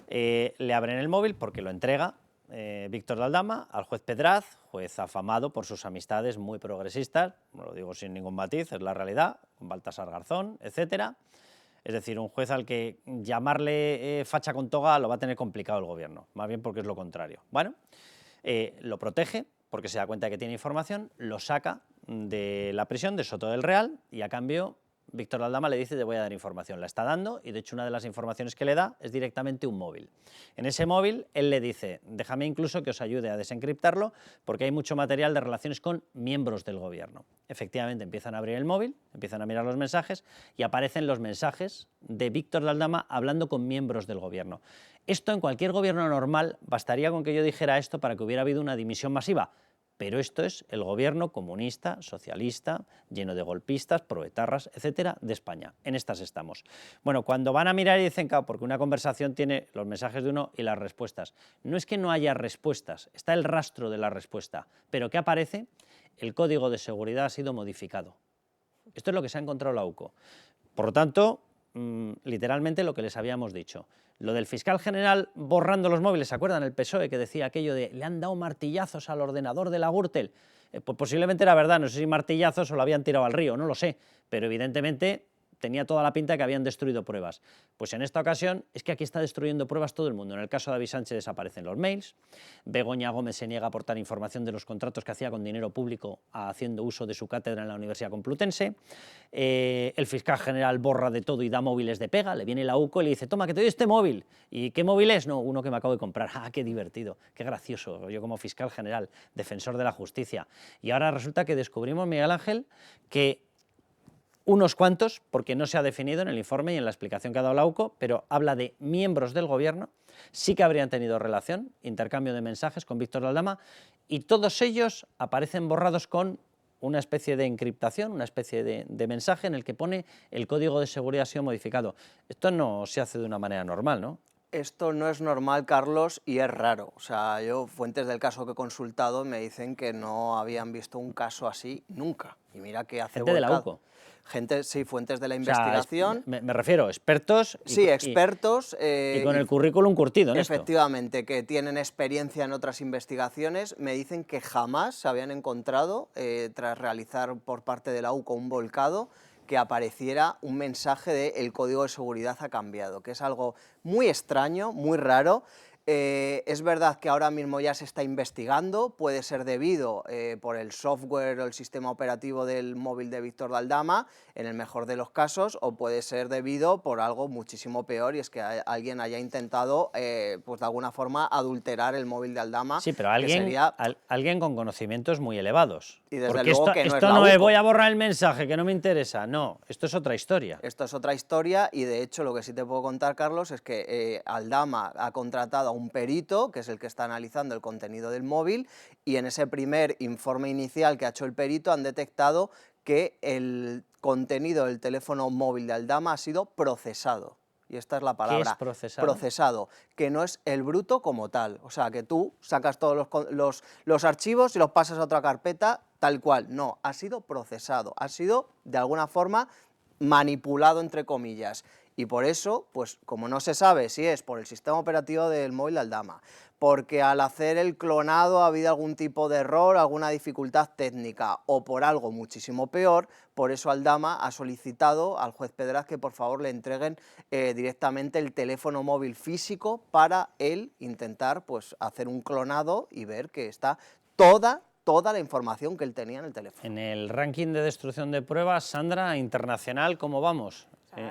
Le abren el móvil porque lo entrega Víctor de Aldama al juez Pedraz, juez afamado por sus amistades muy progresistas, lo digo sin ningún matiz, es la realidad, con Baltasar Garzón, etcétera. Es decir, un juez al que llamarle facha con toga lo va a tener complicado el gobierno, más bien porque es lo contrario. Bueno, lo protege porque se da cuenta de que tiene información, lo saca de la prisión de Soto del Real y a cambio Víctor de Aldama le dice te voy a dar información. La está dando y de hecho una de las informaciones que le da es directamente un móvil. En ese móvil él le dice déjame incluso que os ayude a desencriptarlo porque hay mucho material de relaciones con miembros del gobierno. Efectivamente empiezan a abrir el móvil, empiezan a mirar los mensajes y aparecen los mensajes de Víctor de Aldama hablando con miembros del gobierno. Esto en cualquier gobierno normal bastaría con que yo dijera esto para que hubiera habido una dimisión masiva. Pero esto es el gobierno comunista, socialista, lleno de golpistas, proetarras, etcétera, de España. En estas estamos. Bueno, cuando van a mirar y dicen, claro, porque una conversación tiene los mensajes de uno y las respuestas. No es que no haya respuestas, está el rastro de la respuesta. Pero ¿qué aparece? El código de seguridad ha sido modificado. Esto es lo que se ha encontrado la UCO. Por lo tanto, literalmente lo que les habíamos dicho. Lo del fiscal general borrando los móviles, ¿se acuerdan? El PSOE que decía aquello de le han dado martillazos al ordenador de la Gürtel. Pues posiblemente era verdad, no sé si martillazos o lo habían tirado al río, no lo sé, pero evidentemente tenía toda la pinta de que habían destruido pruebas. Pues en esta ocasión es que aquí está destruyendo pruebas todo el mundo. En el caso de David Sánchez desaparecen los mails, Begoña Gómez se niega a aportar información de los contratos que hacía con dinero público haciendo uso de su cátedra en la Universidad Complutense, el fiscal general borra de todo y da móviles de pega, le viene la UCO y le dice, toma, que te doy este móvil. ¿Y qué móvil es? No, uno que me acabo de comprar. ¡Ah, qué divertido! ¡Qué gracioso! Yo como fiscal general, defensor de la justicia. Y ahora resulta que descubrimos, Miguel Ángel, que unos cuantos, porque no se ha definido en el informe y en la explicación que ha dado la UCO, pero habla de miembros del gobierno, sí que habrían tenido relación, intercambio de mensajes con Víctor de Aldama, y todos ellos aparecen borrados con una especie de encriptación, una especie de mensaje en el que pone el código de seguridad ha sido modificado. Esto no se hace de una manera normal, ¿no? Esto no es normal, Carlos, y es raro. O sea, fuentes del caso que he consultado me dicen que no habían visto un caso así nunca. Y mira que hace gente de la UCO. Gente, sí, fuentes de la investigación. O sea, me refiero, expertos. Sí, expertos. Y con el currículum curtido en efectivamente, que tienen experiencia en otras investigaciones, me dicen que jamás se habían encontrado, tras realizar por parte de la UCO un volcado, que apareciera un mensaje de el código de seguridad ha cambiado, que es algo muy extraño, muy raro. Es verdad que ahora mismo ya se está investigando, puede ser debido por el software o el sistema operativo del móvil de Víctor de Aldama, en el mejor de los casos, o puede ser debido por algo muchísimo peor, y es que alguien haya intentado, pues de alguna forma, adulterar el móvil de Aldama. Sí, pero alguien con conocimientos muy elevados. Y desde porque luego esto no es voy a borrar el mensaje, que no me interesa. No, esto es otra historia. Esto es otra historia, y de hecho lo que sí te puedo contar, Carlos, es que Aldama ha contratado a un perito, que es el que está analizando el contenido del móvil, y en ese primer informe inicial que ha hecho el perito han detectado que el contenido del teléfono móvil de Aldama ha sido procesado. Y esta es la palabra. ¿Qué es procesado? Procesado, que no es el bruto como tal. O sea, que tú sacas todos los archivos y los pasas a otra carpeta tal cual. No, ha sido procesado, ha sido de alguna forma manipulado, entre comillas. Y por eso, pues como no se sabe si es por el sistema operativo del móvil de Aldama, porque al hacer el clonado ha habido algún tipo de error, alguna dificultad técnica, o por algo muchísimo peor, por eso Aldama ha solicitado al juez Pedraz que por favor le entreguen directamente el teléfono móvil físico para él intentar pues hacer un clonado y ver que está toda la información que él tenía en el teléfono. En el ranking de destrucción de pruebas, Sandra, internacional, ¿cómo vamos?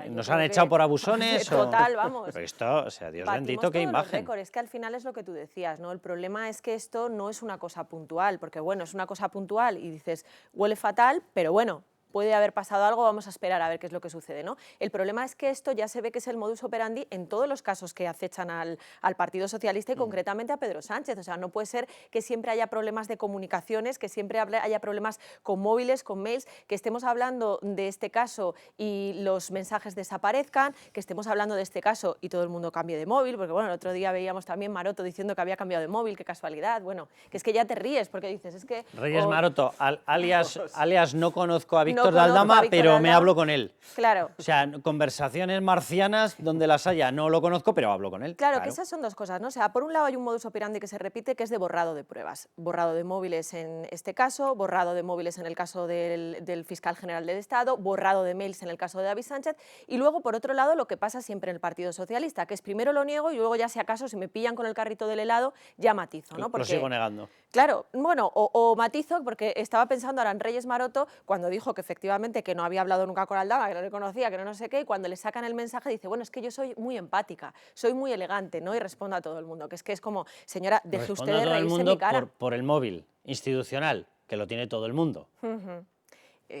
¿Nos han echado por abusones? Total, vamos. Pero esto, o sea, Dios bendito, qué imagen. Es que al final es lo que tú decías, ¿no? El problema es que esto no es una cosa puntual, porque bueno, es una cosa puntual y dices, huele fatal, pero bueno, puede haber pasado algo, vamos a esperar a ver qué es lo que sucede, ¿no? El problema es que esto ya se ve que es el modus operandi en todos los casos que acechan al Partido Socialista y concretamente a Pedro Sánchez. O sea, no puede ser que siempre haya problemas de comunicaciones, que siempre haya problemas con móviles, con mails, que estemos hablando de este caso y los mensajes desaparezcan, que estemos hablando de este caso y todo el mundo cambie de móvil, porque bueno, el otro día veíamos también Maroto diciendo que había cambiado de móvil, qué casualidad. Bueno, que es que ya te ríes porque dices, es que... Reyes Maroto, alias no conozco a Víctor de Aldama, pero me hablo con él. Claro. O sea, conversaciones marcianas donde las haya, no lo conozco, pero hablo con él. Claro, que esas son dos cosas, ¿no? O sea, por un lado hay un modus operandi que se repite, que es de borrado de pruebas. Borrado de móviles en este caso, borrado de móviles en el caso del fiscal general del Estado, borrado de mails en el caso de David Sánchez, y luego, por otro lado, lo que pasa siempre en el Partido Socialista, que es primero lo niego y luego ya si acaso, si me pillan con el carrito del helado, ya matizo, ¿no? Porque, lo sigo negando. Claro, bueno, o matizo, porque estaba pensando ahora en Reyes Maroto, cuando dijo que efectivamente que no había hablado nunca con Aldama, que no le conocía, que no sé qué, y cuando le sacan el mensaje dice, bueno, es que yo soy muy empática, soy muy elegante, ¿no? Y respondo a todo el mundo, que es como, señora, deje usted de reírse en mi cara. Por el móvil institucional, que lo tiene todo el mundo.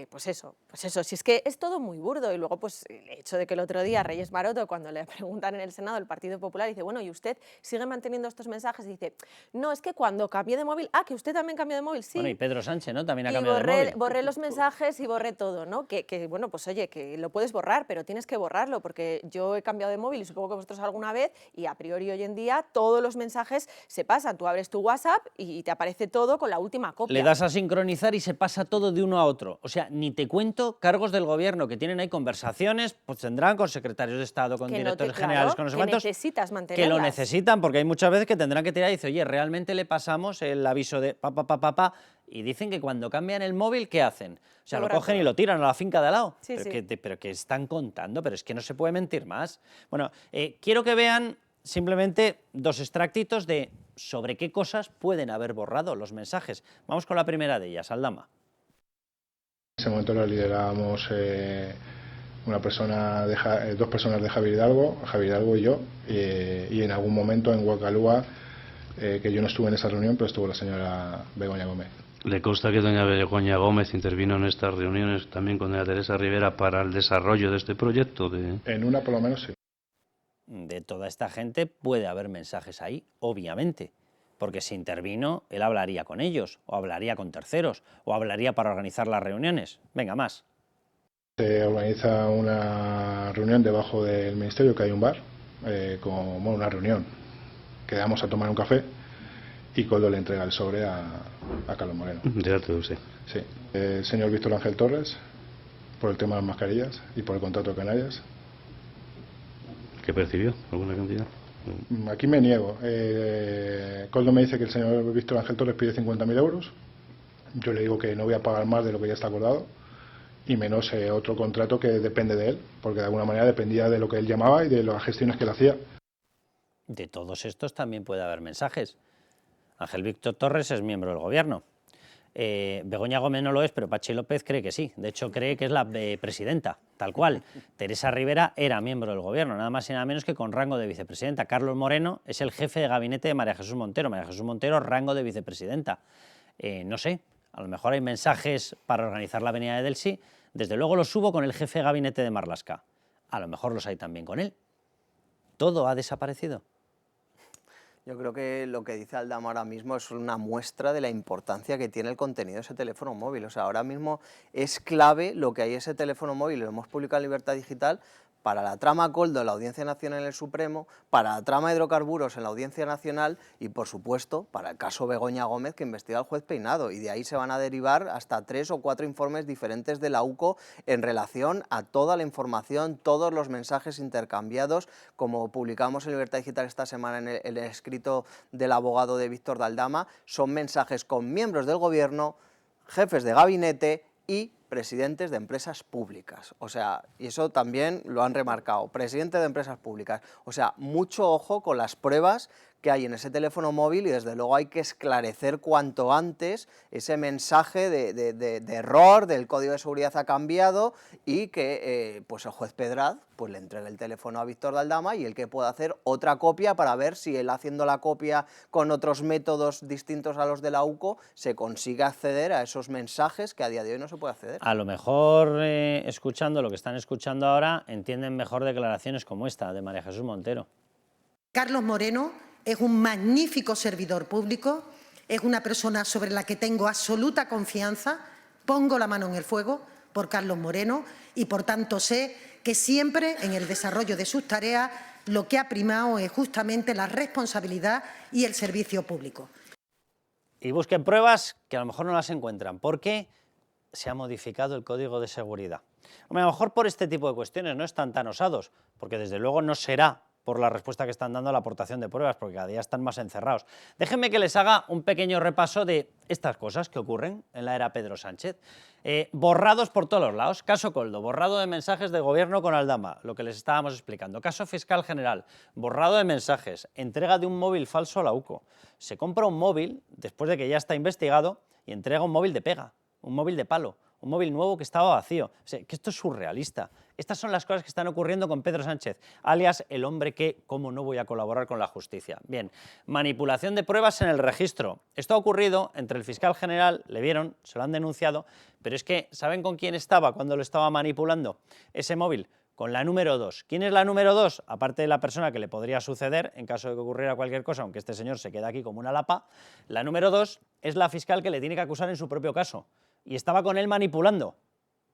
Pues eso, si es que es todo muy burdo. Y luego pues el hecho de que el otro día Reyes Maroto, cuando le preguntan en el Senado el Partido Popular, dice, bueno, ¿y usted sigue manteniendo estos mensajes? Y dice, no, es que cuando cambié de móvil, que usted también cambió de móvil, sí. Bueno, y Pedro Sánchez, ¿no? También ha cambiado de móvil. Borré los mensajes y borré todo, ¿no? Que bueno, pues oye, que lo puedes borrar, pero tienes que borrarlo, porque yo he cambiado de móvil y supongo que vosotros alguna vez, y a priori hoy en día todos los mensajes se pasan. Tú abres tu WhatsApp y te aparece todo con la última copia. Le das a sincronizar y se pasa todo de uno a otro. O sea, ni te cuento cargos del gobierno que tienen ahí conversaciones, pues tendrán con secretarios de Estado, con directores generales, con no sé cuántos, necesitas mantenerlas. Que lo necesitan, porque hay muchas veces que tendrán que tirar y dice, oye, realmente le pasamos el aviso de y dicen que cuando cambian el móvil, ¿qué hacen? O sea, lo borran cogen todo. y lo tiran a la finca de al lado. Sí, sí. Pero que están contando, pero es que no se puede mentir más. Bueno, quiero que vean simplemente dos extractitos de sobre qué cosas pueden haber borrado los mensajes. Vamos con la primera de ellas, Aldama. En ese momento lo liderábamos dos personas de Javier Hidalgo y yo, y en algún momento en Huacalúa, que yo no estuve en esa reunión, pero estuvo la señora Begoña Gómez. ¿Le consta que doña Begoña Gómez intervino en estas reuniones también con doña Teresa Rivera para el desarrollo de este proyecto? En una, por lo menos, sí. De toda esta gente puede haber mensajes ahí, obviamente, porque si intervino, él hablaría con ellos, o hablaría con terceros, o hablaría para organizar las reuniones. Venga, más. Se organiza una reunión debajo del ministerio, que hay un bar, una reunión. Quedamos a tomar un café y Coldo le entrega el sobre a Carlos Moreno. Ya te lo sé. Sí. El señor Víctor Ángel Torres, por el tema de las mascarillas y por el contrato de Canarias. ¿Qué percibió? ¿Alguna cantidad? Aquí me niego. Coldo me dice que el señor Víctor Ángel Torres pide 50.000 euros. Yo le digo que no voy a pagar más de lo que ya está acordado, y menos otro contrato que depende de él, porque de alguna manera dependía de lo que él llamaba y de las gestiones que él hacía. De todos estos también puede haber mensajes. Ángel Víctor Torres es miembro del gobierno. Begoña Gómez no lo es, pero Pachi López cree que sí. De hecho, cree que es la presidenta, tal cual. Teresa Rivera era miembro del gobierno, nada más y nada menos que con rango de vicepresidenta. Carlos Moreno es el jefe de gabinete de María Jesús Montero. María Jesús Montero, rango de vicepresidenta. No sé, a lo mejor hay mensajes para organizar la avenida de Delsi. Desde luego los hubo con el jefe de gabinete de Marlaska. A lo mejor los hay también con él. Todo ha desaparecido. Yo creo que lo que dice Aldama ahora mismo es una muestra de la importancia que tiene el contenido de ese teléfono móvil. O sea, ahora mismo es clave lo que hay en ese teléfono móvil, lo hemos publicado en Libertad Digital, para la trama Coldo en la Audiencia Nacional en el Supremo, para la trama hidrocarburos en la Audiencia Nacional y, por supuesto, para el caso Begoña Gómez, que investiga al juez Peinado. Y de ahí se van a derivar hasta 3 o 4 informes diferentes de la UCO en relación a toda la información, todos los mensajes intercambiados, como publicamos en Libertad Digital esta semana en el escrito del abogado de Víctor de Aldama. Son mensajes con miembros del Gobierno, jefes de gabinete y presidentes de empresas públicas. O sea, y eso también lo han remarcado, presidente de empresas públicas. O sea, mucho ojo con las pruebas que hay en ese teléfono móvil, y desde luego hay que esclarecer cuanto antes ese mensaje de error, del código de seguridad ha cambiado, y que pues el juez Pedraz pues le entregue el teléfono a Víctor de Aldama y el que pueda hacer otra copia para ver si él, haciendo la copia con otros métodos distintos a los de la UCO, se consigue acceder a esos mensajes que a día de hoy no se puede acceder. A lo mejor, escuchando lo que están escuchando ahora, entienden mejor declaraciones como esta de María Jesús Montero. Carlos Moreno es un magnífico servidor público, es una persona sobre la que tengo absoluta confianza, pongo la mano en el fuego por Carlos Moreno y, por tanto, sé que siempre en el desarrollo de sus tareas lo que ha primado es justamente la responsabilidad y el servicio público. Y busquen pruebas que a lo mejor no las encuentran, porque se ha modificado el código de seguridad. A lo mejor por este tipo de cuestiones no están tan osados, porque desde luego no será por la respuesta que están dando a la aportación de pruebas, porque cada día están más encerrados. Déjenme que les haga un pequeño repaso de estas cosas que ocurren en la era Pedro Sánchez. Borrados por todos los lados. Caso Coldo, borrado de mensajes de gobierno con Aldama, lo que les estábamos explicando. Caso Fiscal General, borrado de mensajes. Entrega de un móvil falso a la UCO. Se compra un móvil, después de que ya está investigado, y entrega un móvil de pega, un móvil de palo, un móvil nuevo que estaba vacío. O sea, que esto es surrealista. Estas son las cosas que están ocurriendo con Pedro Sánchez, alias el hombre que, ¿cómo no voy a colaborar con la justicia? Bien, manipulación de pruebas en el registro. Esto ha ocurrido entre el fiscal general, le vieron, se lo han denunciado, pero es que, ¿saben con quién estaba cuando lo estaba manipulando ese móvil? Con la número 2. ¿Quién es la número 2? Aparte de la persona que le podría suceder en caso de que ocurriera cualquier cosa, aunque este señor se quede aquí como una lapa, la número 2 es la fiscal que le tiene que acusar en su propio caso. Y estaba con él manipulando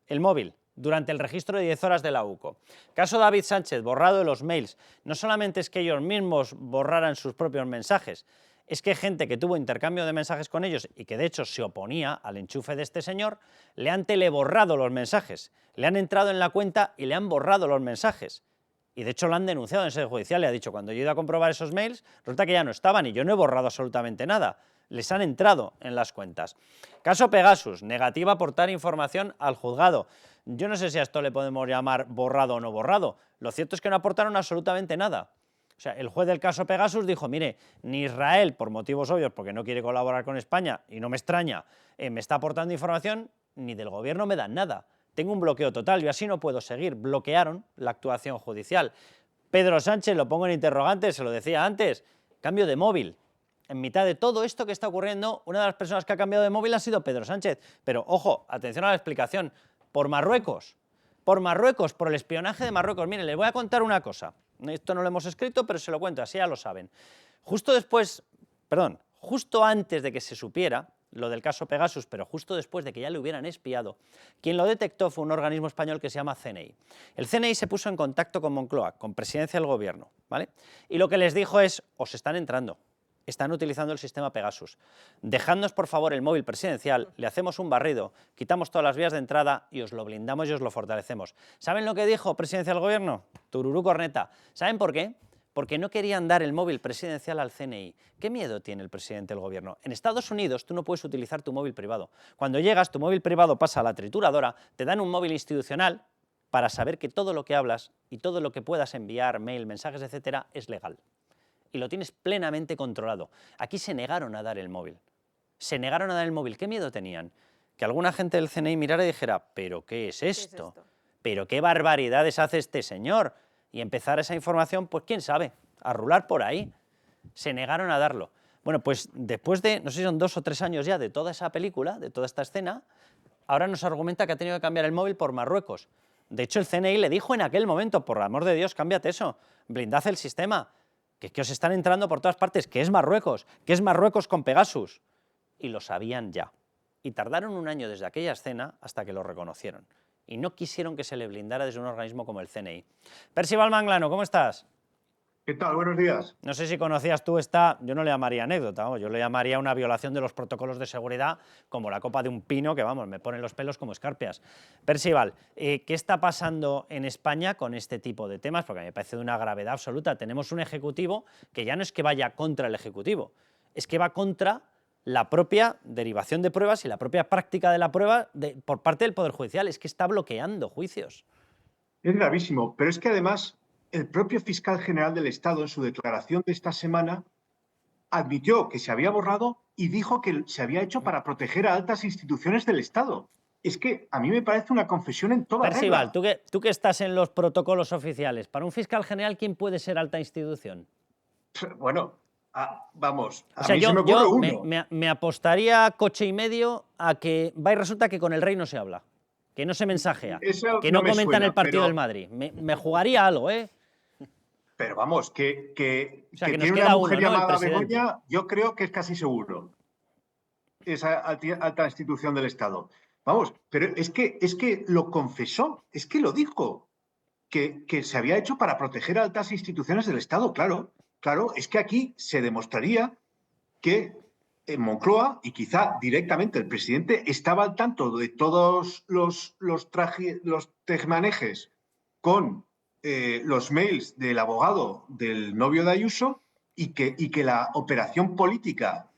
el móvil durante el registro de 10 horas de la UCO. Caso David Sánchez, borrado de los mails. No solamente es que ellos mismos borraran sus propios mensajes, es que gente que tuvo intercambio de mensajes con ellos y que de hecho se oponía al enchufe de este señor, le han teleborrado los mensajes, le han entrado en la cuenta y le han borrado los mensajes. Y de hecho lo han denunciado en sede judicial, le ha dicho, cuando yo he ido a comprobar esos mails, resulta que ya no estaban y yo no he borrado absolutamente nada. les han entrado en las cuentas. Caso Pegasus, negativa a aportar información al juzgado. Yo no sé si a esto le podemos llamar borrado o no borrado. Lo cierto es que no aportaron absolutamente nada. O sea, el juez del caso Pegasus dijo, mire, ni Israel, por motivos obvios, porque no quiere colaborar con España, y no me extraña, me está aportando información, ni del gobierno me dan nada. Tengo un bloqueo total, yo así no puedo seguir. Bloquearon la actuación judicial. Pedro Sánchez, lo pongo en interrogante, se lo decía antes, cambio de móvil. En mitad de todo esto que está ocurriendo, una de las personas que ha cambiado de móvil ha sido Pedro Sánchez. Pero, ojo, atención a la explicación, por Marruecos, por el espionaje de Marruecos. Miren, les voy a contar una cosa. Esto no lo hemos escrito, pero se lo cuento, así ya lo saben. Justo antes de que se supiera lo del caso Pegasus, pero justo después de que ya le hubieran espiado, quien lo detectó fue un organismo español que se llama CNI. El CNI se puso en contacto con Moncloa, con Presidencia del Gobierno, ¿vale? Y lo que les dijo es, os están entrando, están utilizando el sistema Pegasus. Dejadnos, por favor, el móvil presidencial, le hacemos un barrido, quitamos todas las vías de entrada y os lo blindamos y os lo fortalecemos. ¿Saben lo que dijo Presidencia del Gobierno? Tururú corneta. ¿Saben por qué? Porque no querían dar el móvil presidencial al CNI. ¿Qué miedo tiene el presidente del gobierno? En Estados Unidos tú no puedes utilizar tu móvil privado. Cuando llegas, tu móvil privado pasa a la trituradora, te dan un móvil institucional para saber que todo lo que hablas y todo lo que puedas enviar, mail, mensajes, etcétera, es legal. Y lo tienes plenamente controlado. Aquí se negaron a dar el móvil. Se negaron a dar el móvil. ¿Qué miedo tenían? Que alguna gente del CNI mirara y dijera, ¿pero qué es esto? ¿Pero qué barbaridades hace este señor? Y empezar esa información, pues quién sabe, a rular por ahí. Se negaron a darlo. Bueno, pues después de, no sé si son 2 o 3 años ya de toda esa película, de toda esta escena, ahora nos argumenta que ha tenido que cambiar el móvil por Marruecos. De hecho, el CNI le dijo en aquel momento, por amor de Dios, cámbiate eso, blindad el sistema, que es que os están entrando por todas partes, que es Marruecos con Pegasus. Y lo sabían ya. Y tardaron un año desde aquella escena hasta que lo reconocieron. Y no quisieron que se le blindara desde un organismo como el CNI. Percival Manglano, ¿cómo estás? ¿Qué tal? Buenos días. No sé si conocías tú esta, yo no le llamaría anécdota, yo le llamaría una violación de los protocolos de seguridad como la copa de un pino que, vamos, me ponen los pelos como escarpias. Percival, ¿qué está pasando en España con este tipo de temas? Porque me parece de una gravedad absoluta. Tenemos un Ejecutivo que ya no es que vaya contra el Ejecutivo, es que va contra la propia derivación de pruebas y la propia práctica de la prueba por parte del Poder Judicial. Es que está bloqueando juicios. Es gravísimo, pero es que además el propio fiscal general del Estado en su declaración de esta semana admitió que se había borrado y dijo que se había hecho para proteger a altas instituciones del Estado. Es que a mí me parece una confesión en toda regla. Percival, tú que estás en los protocolos oficiales, para un fiscal general, ¿quién puede ser alta institución? Bueno, vamos, o sea, yo me apostaría coche y medio a que va y resulta que con el rey no se habla, que no se mensajea, que no comentan el partido del Madrid. Me jugaría algo, ¿eh? Pero vamos, que o sea, que tiene una mujer llamada Begoña, yo creo que es casi seguro. Esa alta institución del Estado. Vamos, pero es que lo confesó, es que lo dijo, que se había hecho para proteger a altas instituciones del Estado, claro. Claro, es que aquí se demostraría que en Moncloa, y quizá directamente el presidente, estaba al tanto de todos los tejemanejes con los mails del abogado del novio de Ayuso y que la operación política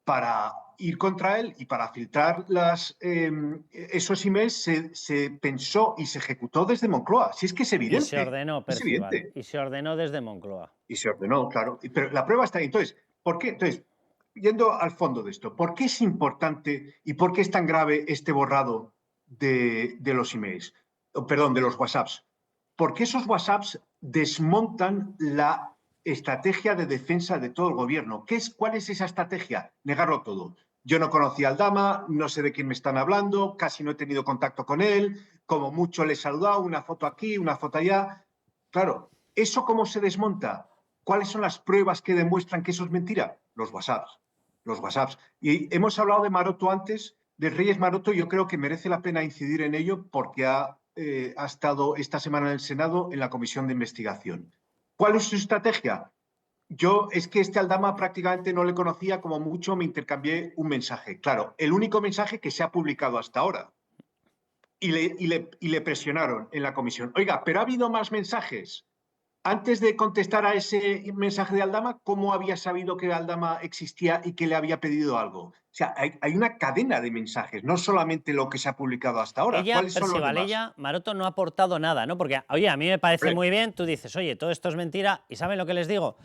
para ir contra él y para filtrar esos emails se pensó y se ejecutó desde Moncloa. Si es que es evidente. Y se ordenó, Percival, y se ordenó desde Moncloa. Y se ordenó, claro. Pero la prueba está ahí. Entonces, ¿por qué? Entonces, yendo al fondo de esto, ¿por qué es importante y por qué es tan grave este borrado de los emails? Perdón, de los WhatsApps. Porque esos WhatsApps desmontan la estrategia de defensa de todo el gobierno. ¿Cuál es esa estrategia? Negarlo todo. Yo no conocía al Dama, no sé de quién me están hablando, casi no he tenido contacto con él, como mucho le he saludado, una foto aquí, una foto allá. Claro, ¿eso cómo se desmonta? ¿Cuáles son las pruebas que demuestran que eso es mentira? Los WhatsApps. Los WhatsApps. Y hemos hablado de Maroto antes, de Reyes Maroto, yo creo que merece la pena incidir en ello porque ha estado esta semana en el Senado en la comisión de investigación. ¿Cuál es su estrategia? Yo es que Aldama prácticamente no le conocía, como mucho me intercambié un mensaje. Claro, el único mensaje que se ha publicado hasta ahora. Y le presionaron en la comisión. Oiga, pero ha habido más mensajes. antes de contestar a ese mensaje de Aldama, ¿cómo había sabido que Aldama existía y que le había pedido algo? O sea, hay una cadena de mensajes, no solamente lo que se ha publicado hasta ahora. Ella, ¿Cuáles son los demás? Ella, Maroto no ha aportado nada, ¿no? Porque, oye, a mí me parece muy bien, tú dices, oye, todo esto es mentira, ¿y saben lo que les digo?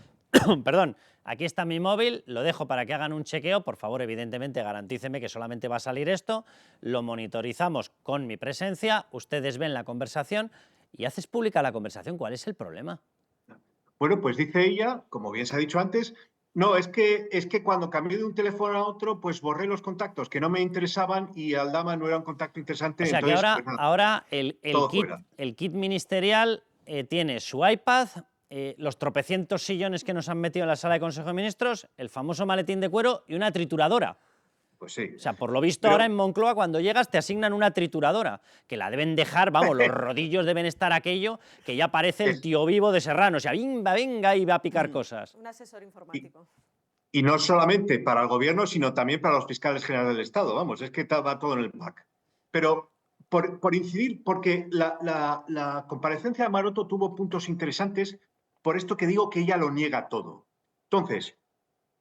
Perdón, aquí está mi móvil, lo dejo para que hagan un chequeo, por favor, evidentemente, garantíceme que solamente va a salir esto, lo monitorizamos con mi presencia, ustedes ven la conversación y haces pública la conversación. ¿Cuál es el problema? Bueno, pues dice ella, como bien se ha dicho antes, no, es que cuando cambié de un teléfono a otro, pues borré los contactos que no me interesaban y Aldama no era un contacto interesante. O sea, entonces, que ahora, pues nada, ahora fuera. el kit ministerial tiene su iPad, los tropecientos sillones que nos han metido en la sala de Consejo de Ministros, el famoso maletín de cuero y una trituradora. Pues sí. O sea, por lo visto ahora en Moncloa cuando llegas te asignan una trituradora, que la deben dejar, vamos, los rodillos deben estar aquello, que ya parece el tío vivo de Serrano, o sea, venga y va a picar cosas. Un asesor informático. Y no solamente para el gobierno, sino también para los fiscales generales del Estado, vamos, es que va todo en el pack. Pero por incidir, porque la comparecencia de Maroto tuvo puntos interesantes, por esto que digo que ella lo niega todo. Entonces,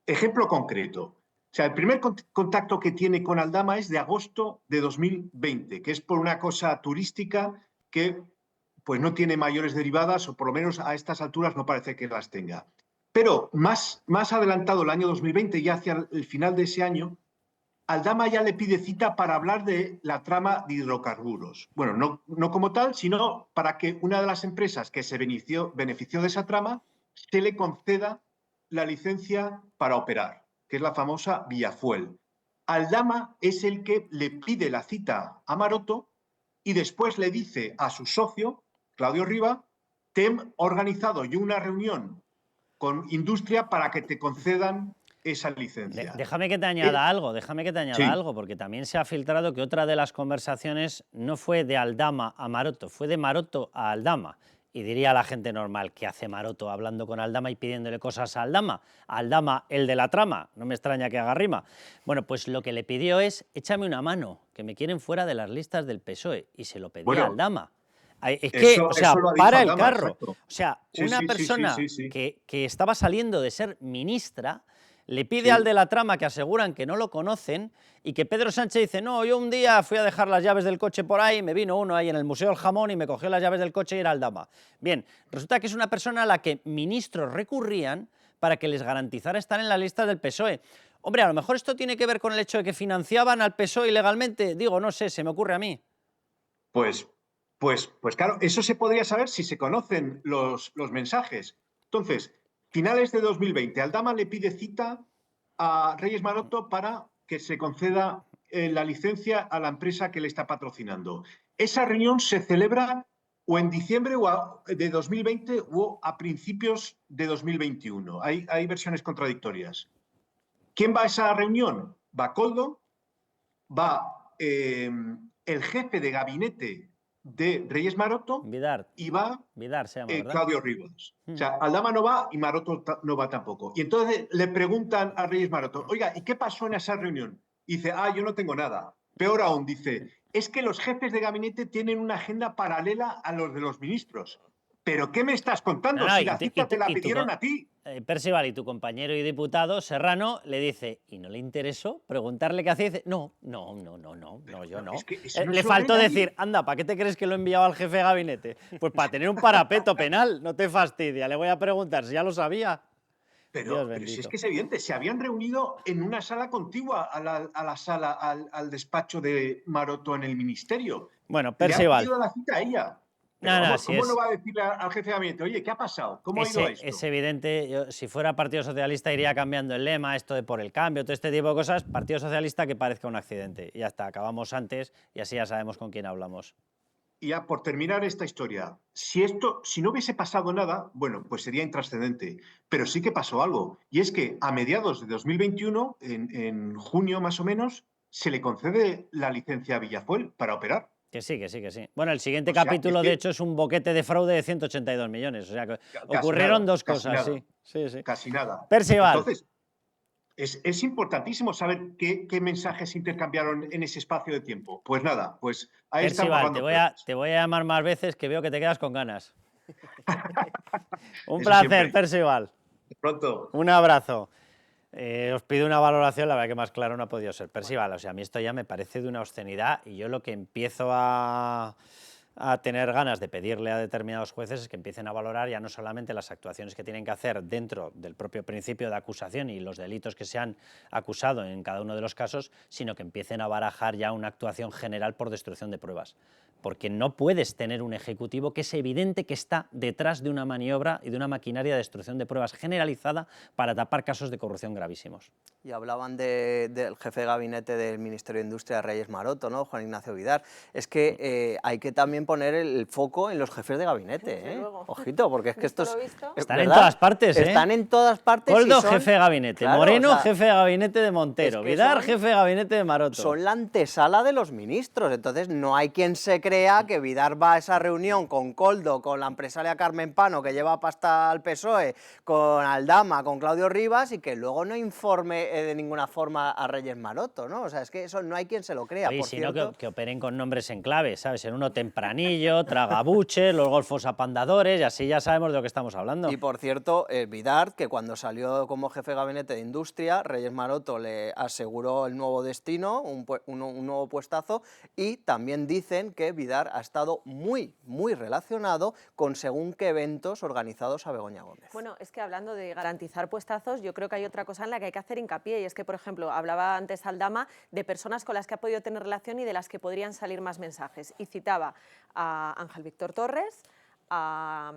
ejemplo concreto. O sea, el primer contacto que tiene con Aldama es de agosto de 2020, que es por una cosa turística que pues no tiene mayores derivadas, o por lo menos a estas alturas no parece que las tenga. Pero más adelantado el año 2020, ya hacia el final de ese año, Aldama ya le pide cita para hablar de la trama de hidrocarburos. Bueno, no como tal, sino para que una de las empresas que se benefició de esa trama se le conceda la licencia para operar, que es la famosa Villafuel. Aldama es el que le pide la cita a Maroto y después le dice a su socio, Claudio Riba, te he organizado yo una reunión con Industria para que te concedan esa licencia. Déjame que te añada algo, porque también se ha filtrado que otra de las conversaciones no fue de Aldama a Maroto, fue de Maroto a Aldama. Y diría a la gente normal, ¿qué hace Maroto hablando con Aldama y pidiéndole cosas a Aldama? Aldama, el de la trama, no me extraña que haga rima. Bueno, pues lo que le pidió es, échame una mano, que me quieren fuera de las listas del PSOE, y se lo pedía a Aldama. Es que, o sea, para el carro. Exacto. O sea, una persona que estaba saliendo de ser ministra le pide al de la trama, que aseguran que no lo conocen, y que Pedro Sánchez dice, no, yo un día fui a dejar las llaves del coche por ahí, me vino uno ahí en el Museo del Jamón y me cogió las llaves del coche y era Aldama. Bien, resulta que es una persona a la que ministros recurrían para que les garantizara estar en la lista del PSOE. Hombre, a lo mejor esto tiene que ver con el hecho de que financiaban al PSOE ilegalmente. Digo, no sé, se me ocurre a mí. Pues claro, eso se podría saber si se conocen los mensajes. Entonces, finales de 2020, Aldama le pide cita a Reyes Maroto para que se conceda la licencia a la empresa que le está patrocinando. Esa reunión se celebra o en diciembre de 2020 o a principios de 2021. Hay versiones contradictorias. ¿Quién va a esa reunión? Va Koldo, va el jefe de gabinete de Reyes Maroto y va Vidar se llama, ¿verdad? Claudio Rivas. O sea, Aldama no va y Maroto no va tampoco. Y entonces le preguntan a Reyes Maroto, oiga, ¿y qué pasó en esa reunión? Y dice, yo no tengo nada. Peor aún, dice, es que los jefes de gabinete tienen una agenda paralela a los de los ministros. ¿Pero qué me estás contando? Si la cita te la pidieron a ti. Percival, y tu compañero y diputado, Serrano, le dice, ¿y no le interesó preguntarle qué hacía? Y dice, no, yo no. Es que no le faltó decir, anda, ¿para qué te crees que lo he enviado al jefe de gabinete? Pues para tener un parapeto penal, no te fastidia, le voy a preguntar si ya lo sabía. Pero si es que es evidente, se habían reunido en una sala contigua a la sala, al despacho de Maroto en el ministerio. Bueno, Percival. Le han pedido la cita a ella. ¿Cómo no va a decirle al jefe de gabinete, oye, ¿qué ha pasado? ¿Cómo ha ido esto? Es evidente, yo, si fuera Partido Socialista iría cambiando el lema, esto de por el cambio, todo este tipo de cosas, Partido Socialista que parezca un accidente. Y ya está, acabamos antes y así ya sabemos con quién hablamos. Y ya por terminar esta historia, si no hubiese pasado nada, bueno, pues sería intrascendente, pero sí que pasó algo. Y es que a mediados de 2021, en junio más o menos, se le concede la licencia a Villafuel para operar. Que sí. Bueno, el siguiente capítulo, de hecho, es un boquete de fraude de 182 millones. O sea, que ocurrieron dos cosas, sí. Casi nada. Percival. Entonces, es importantísimo saber qué mensajes intercambiaron en ese espacio de tiempo. Pues nada, pues ahí Percival, estamos. te voy a llamar más veces, que veo que te quedas con ganas. Un Eso placer, siempre. Percival. Pronto. Un abrazo. Os pido una valoración, la verdad que más claro no ha podido ser. Percival, o sea, a mí esto ya me parece de una obscenidad y yo lo que empiezo a tener ganas de pedirle a determinados jueces es que empiecen a valorar ya no solamente las actuaciones que tienen que hacer dentro del propio principio de acusación y los delitos que se han acusado en cada uno de los casos, sino que empiecen a barajar ya una actuación general por destrucción de pruebas. Porque no puedes tener un ejecutivo que es evidente que está detrás de una maniobra y de una maquinaria de destrucción de pruebas generalizada para tapar casos de corrupción gravísimos. Y hablaban del jefe de gabinete del Ministerio de Industria, Reyes Maroto, ¿no? Juan Ignacio Vidar. Es que hay que también poner el foco en los jefes de gabinete, ¿eh? Ojito, porque es que estos... Están en todas partes, ¿eh? Están en todas partes. Coldo, y son, jefe de gabinete. claro, Moreno, o sea, jefe de gabinete de Montero. es que Vidar, son- jefe de gabinete de Maroto. Son la antesala de los ministros, entonces no hay quien se crea que Vidar va a esa reunión con Coldo, con la empresaria Carmen Pano, que lleva pasta al PSOE, con Aldama, con Claudio Rivas, y que luego no informe de ninguna forma a Reyes Maroto, ¿no? O sea, es que eso no hay quien se lo crea. Oye, por si no, cierto, que operen con nombres en clave, ¿sabes? En uno Tempranillo, Tragabuche, los golfos apandadores, y así ya sabemos de lo que estamos hablando. Y por cierto, Vidar, que cuando salió como jefe de gabinete de Industria, Reyes Maroto le aseguró el nuevo destino, un nuevo puestazo, y también dicen que Vidar ha estado muy relacionado con según qué eventos organizados a Begoña Gómez. Bueno, es que hablando de garantizar puestazos, yo creo que hay otra cosa en la que hay que hacer hincapié, y es que, por ejemplo, hablaba antes Aldama de personas con las que ha podido tener relación y de las que podrían salir más mensajes, y citaba a Ángel Víctor Torres, a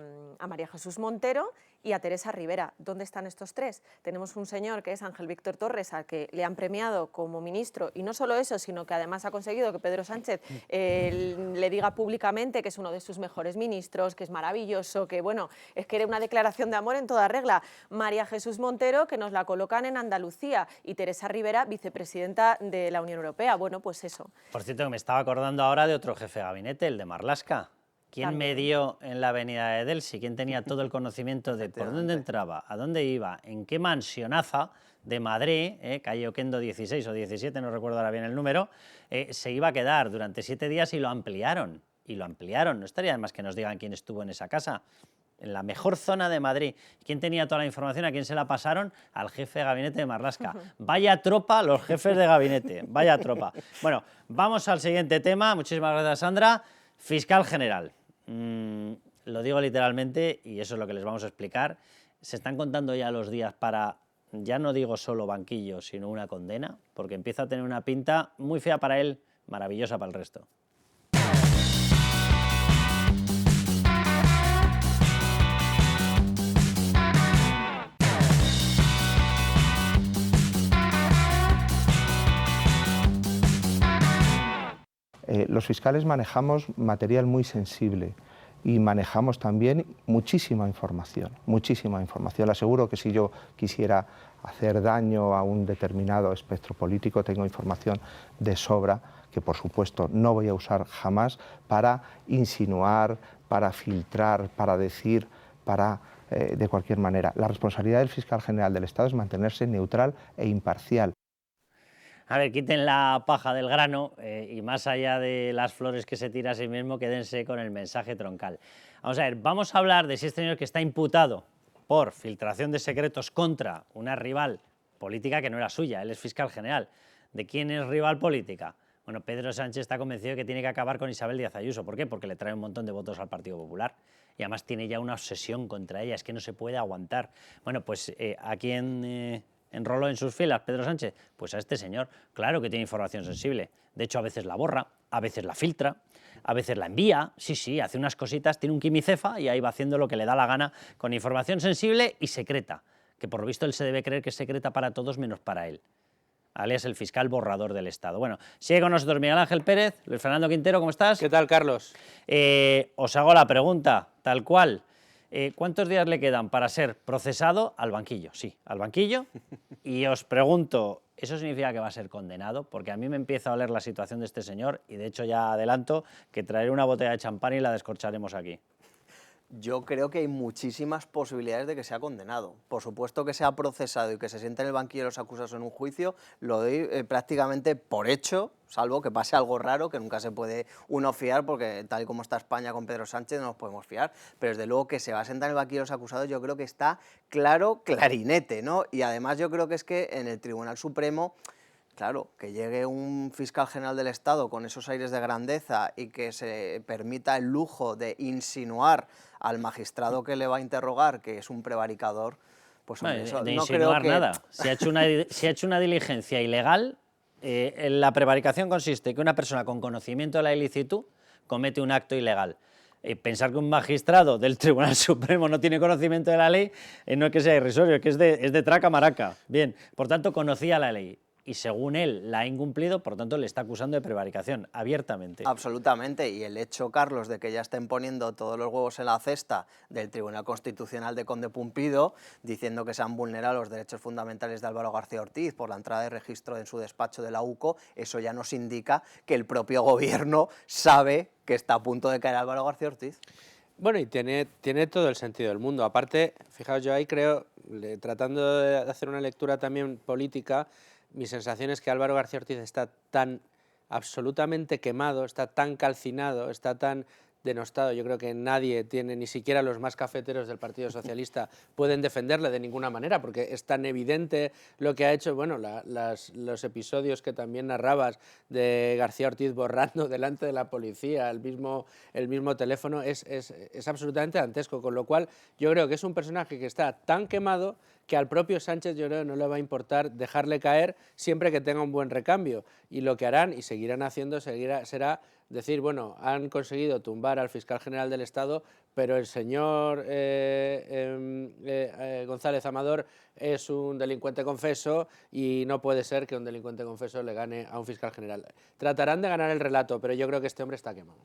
María Jesús Montero y a Teresa Rivera. ¿Dónde están estos tres? Tenemos un señor que es Ángel Víctor Torres, al que le han premiado como ministro, y no solo eso, sino que además ha conseguido que Pedro Sánchez le diga públicamente que es uno de sus mejores ministros, que es maravilloso, que bueno, es que era una declaración de amor en toda regla. María Jesús Montero, que nos la colocan en Andalucía, y Teresa Rivera, vicepresidenta de la Unión Europea. Bueno, pues eso. Por cierto, que me estaba acordando ahora de otro jefe de gabinete, el de Marlaska. ¿Quién me dio en la avenida de Delsi? ¿Quién tenía todo el conocimiento de por dónde entraba, a dónde iba, en qué mansionaza de Madrid, calle Oquendo 16 o 17, no recuerdo ahora bien el número, se iba a quedar durante 7 días y lo ampliaron? Y lo ampliaron. No estaría de más que nos digan quién estuvo en esa casa. En la mejor zona de Madrid. ¿Quién tenía toda la información? ¿A quién se la pasaron? Al jefe de gabinete de Marlaska. Vaya tropa los jefes de gabinete, vaya tropa. Bueno, vamos al siguiente tema. Muchísimas gracias, Sandra. Fiscal general. Lo digo literalmente y eso es lo que les vamos a explicar. Se están contando ya los días para, ya no digo solo banquillo, sino una condena, porque empieza a tener una pinta muy fea para él, maravillosa para el resto. Los fiscales manejamos material muy sensible y manejamos también muchísima información, muchísima información. Le aseguro que si yo quisiera hacer daño a un determinado espectro político, tengo información de sobra que por supuesto no voy a usar jamás para insinuar, para filtrar, para decir, para de cualquier manera. La responsabilidad del fiscal general del Estado es mantenerse neutral e imparcial. A ver, quiten la paja del grano y más allá de las flores que se tira a sí mismo, quédense con el mensaje troncal. Vamos a ver, vamos a hablar de si este señor que está imputado por filtración de secretos contra una rival política que no era suya, él es fiscal general. ¿De quién es rival política? Bueno, Pedro Sánchez está convencido de que tiene que acabar con Isabel Díaz Ayuso. ¿Por qué? Porque le trae un montón de votos al Partido Popular y además tiene ya una obsesión contra ella, es que no se puede aguantar. Bueno, pues ¿a quién enroló en sus filas Pedro Sánchez? Pues a este señor. Claro que tiene información sensible. De hecho, a veces la borra, a veces la filtra, a veces la envía. Sí, hace unas cositas, tiene un quimicefa y ahí va haciendo lo que le da la gana con información sensible y secreta, que por lo visto él se debe creer que es secreta para todos menos para él. Alias el fiscal borrador del Estado. Bueno, sigue con nosotros Miguel Ángel Pérez. Luis Fernando Quintero, ¿cómo estás? ¿Qué tal, Carlos? Os hago la pregunta, tal cual. ¿Cuántos días le quedan para ser procesado al banquillo? Sí, al banquillo. Y os pregunto, ¿eso significa que va a ser condenado? Porque a mí me empieza a oler la situación de este señor y de hecho ya adelanto que traeré una botella de champán y la descorcharemos aquí. Yo creo que hay muchísimas posibilidades de que sea condenado. Por supuesto que sea procesado y que se siente en el banquillo de los acusados en un juicio, lo doy prácticamente por hecho, salvo que pase algo raro, que nunca se puede uno fiar, porque tal y como está España con Pedro Sánchez no nos podemos fiar, pero desde luego que se va a sentar en el banquillo de los acusados yo creo que está claro, clarinete, ¿no? Y además yo creo que es que en el Tribunal Supremo, claro, que llegue un fiscal general del Estado con esos aires de grandeza y que se permita el lujo de insinuar al magistrado que le va a interrogar que es un prevaricador, pues hombre, eso de no insinuar creo que... nada. Si ha hecho una diligencia ilegal, la prevaricación consiste en que una persona con conocimiento de la ilicitud comete un acto ilegal. Pensar que un magistrado del Tribunal Supremo no tiene conocimiento de la ley no es que sea irrisorio, es que es de traca maraca. Bien, por tanto, conocía la ley. Y según él la ha incumplido, por tanto le está acusando de prevaricación, abiertamente. Absolutamente, y el hecho, Carlos, de que ya estén poniendo todos los huevos en la cesta del Tribunal Constitucional de Conde Pumpido, diciendo que se han vulnerado los derechos fundamentales de Álvaro García Ortiz por la entrada de registro en su despacho de la UCO, eso ya nos indica que el propio gobierno sabe que está a punto de caer Álvaro García Ortiz. Bueno, y tiene todo el sentido del mundo. Aparte, fijaos, yo ahí creo, tratando de hacer una lectura también política, mi sensación es que Álvaro García Ortiz está tan absolutamente quemado, está tan calcinado, está tan denostado. Yo creo que nadie tiene, ni siquiera los más cafeteros del Partido Socialista pueden defenderle de ninguna manera, porque es tan evidente lo que ha hecho. Bueno, los episodios que también narrabas de García Ortiz borrando delante de la policía el mismo teléfono es absolutamente dantesco, con lo cual yo creo que es un personaje que está tan quemado que al propio Sánchez yo creo que no le va a importar dejarle caer siempre que tenga un buen recambio, y lo que harán y seguirán haciendo será decir, bueno, han conseguido tumbar al fiscal general del Estado, pero el señor González Amador es un delincuente confeso y no puede ser que un delincuente confeso le gane a un fiscal general. Tratarán de ganar el relato, pero yo creo que este hombre está quemado.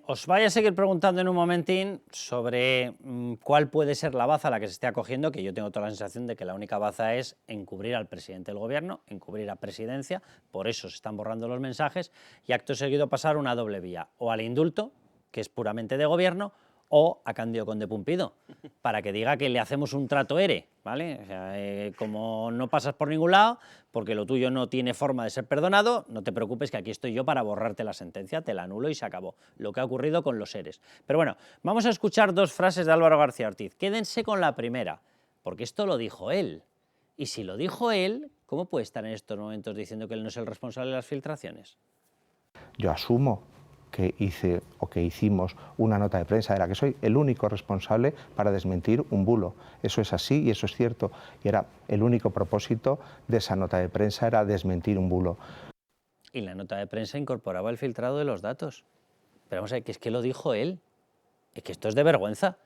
Os voy a seguir preguntando en un momentín sobre cuál puede ser la baza a la que se esté acogiendo, que yo tengo toda la sensación de que la única baza es encubrir al presidente del gobierno, encubrir a presidencia, por eso se están borrando los mensajes, y acto seguido pasar una doble vía, o al indulto, que es puramente de gobierno, o a Cándido Conde Pumpido, para que diga que le hacemos un trato ere, ¿vale? O sea, como no pasas por ningún lado, porque lo tuyo no tiene forma de ser perdonado, no te preocupes que aquí estoy yo para borrarte la sentencia, te la anulo y se acabó. Lo que ha ocurrido con los eres. Pero bueno, vamos a escuchar dos frases de Álvaro García Ortiz. Quédense con la primera, porque esto lo dijo él. Y si lo dijo él, ¿cómo puede estar en estos momentos diciendo que él no es el responsable de las filtraciones? Yo asumo que hice o que hicimos una nota de prensa de la que soy el único responsable para desmentir un bulo. Eso es así y eso es cierto. Y era el único propósito de esa nota de prensa, era desmentir un bulo. Y la nota de prensa incorporaba el filtrado de los datos. Pero vamos a ver, que es que lo dijo él. Es que esto es de vergüenza.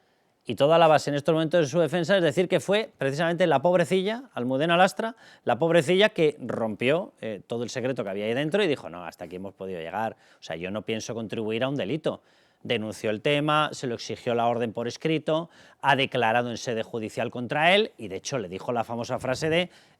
Y toda la base en estos momentos de su defensa es decir que fue precisamente la pobrecilla, Almudena Lastra, la pobrecilla que rompió todo el secreto que había ahí dentro y dijo, no, hasta aquí hemos podido llegar, o sea, yo no pienso contribuir a un delito. Denunció el tema, se lo exigió la orden por escrito, ha declarado en sede judicial contra él y de hecho le dijo la famosa frase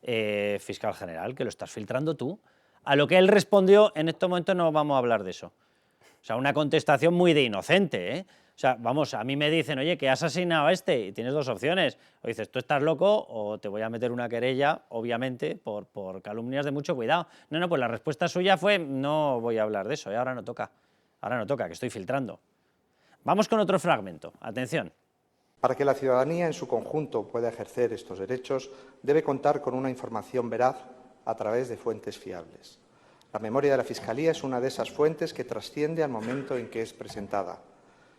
de fiscal general, que lo estás filtrando tú. A lo que él respondió, en estos momentos no vamos a hablar de eso. O sea, una contestación muy de inocente, ¿eh? O sea, vamos, a mí me dicen, oye, que has asesinado a este, y tienes dos opciones. O dices, tú estás loco, o te voy a meter una querella, obviamente, por calumnias de mucho cuidado. No, pues la respuesta suya fue, no voy a hablar de eso, ahora no toca, que estoy filtrando. Vamos con otro fragmento, atención. Para que la ciudadanía en su conjunto pueda ejercer estos derechos, debe contar con una información veraz a través de fuentes fiables. La memoria de la Fiscalía es una de esas fuentes que trasciende al momento en que es presentada.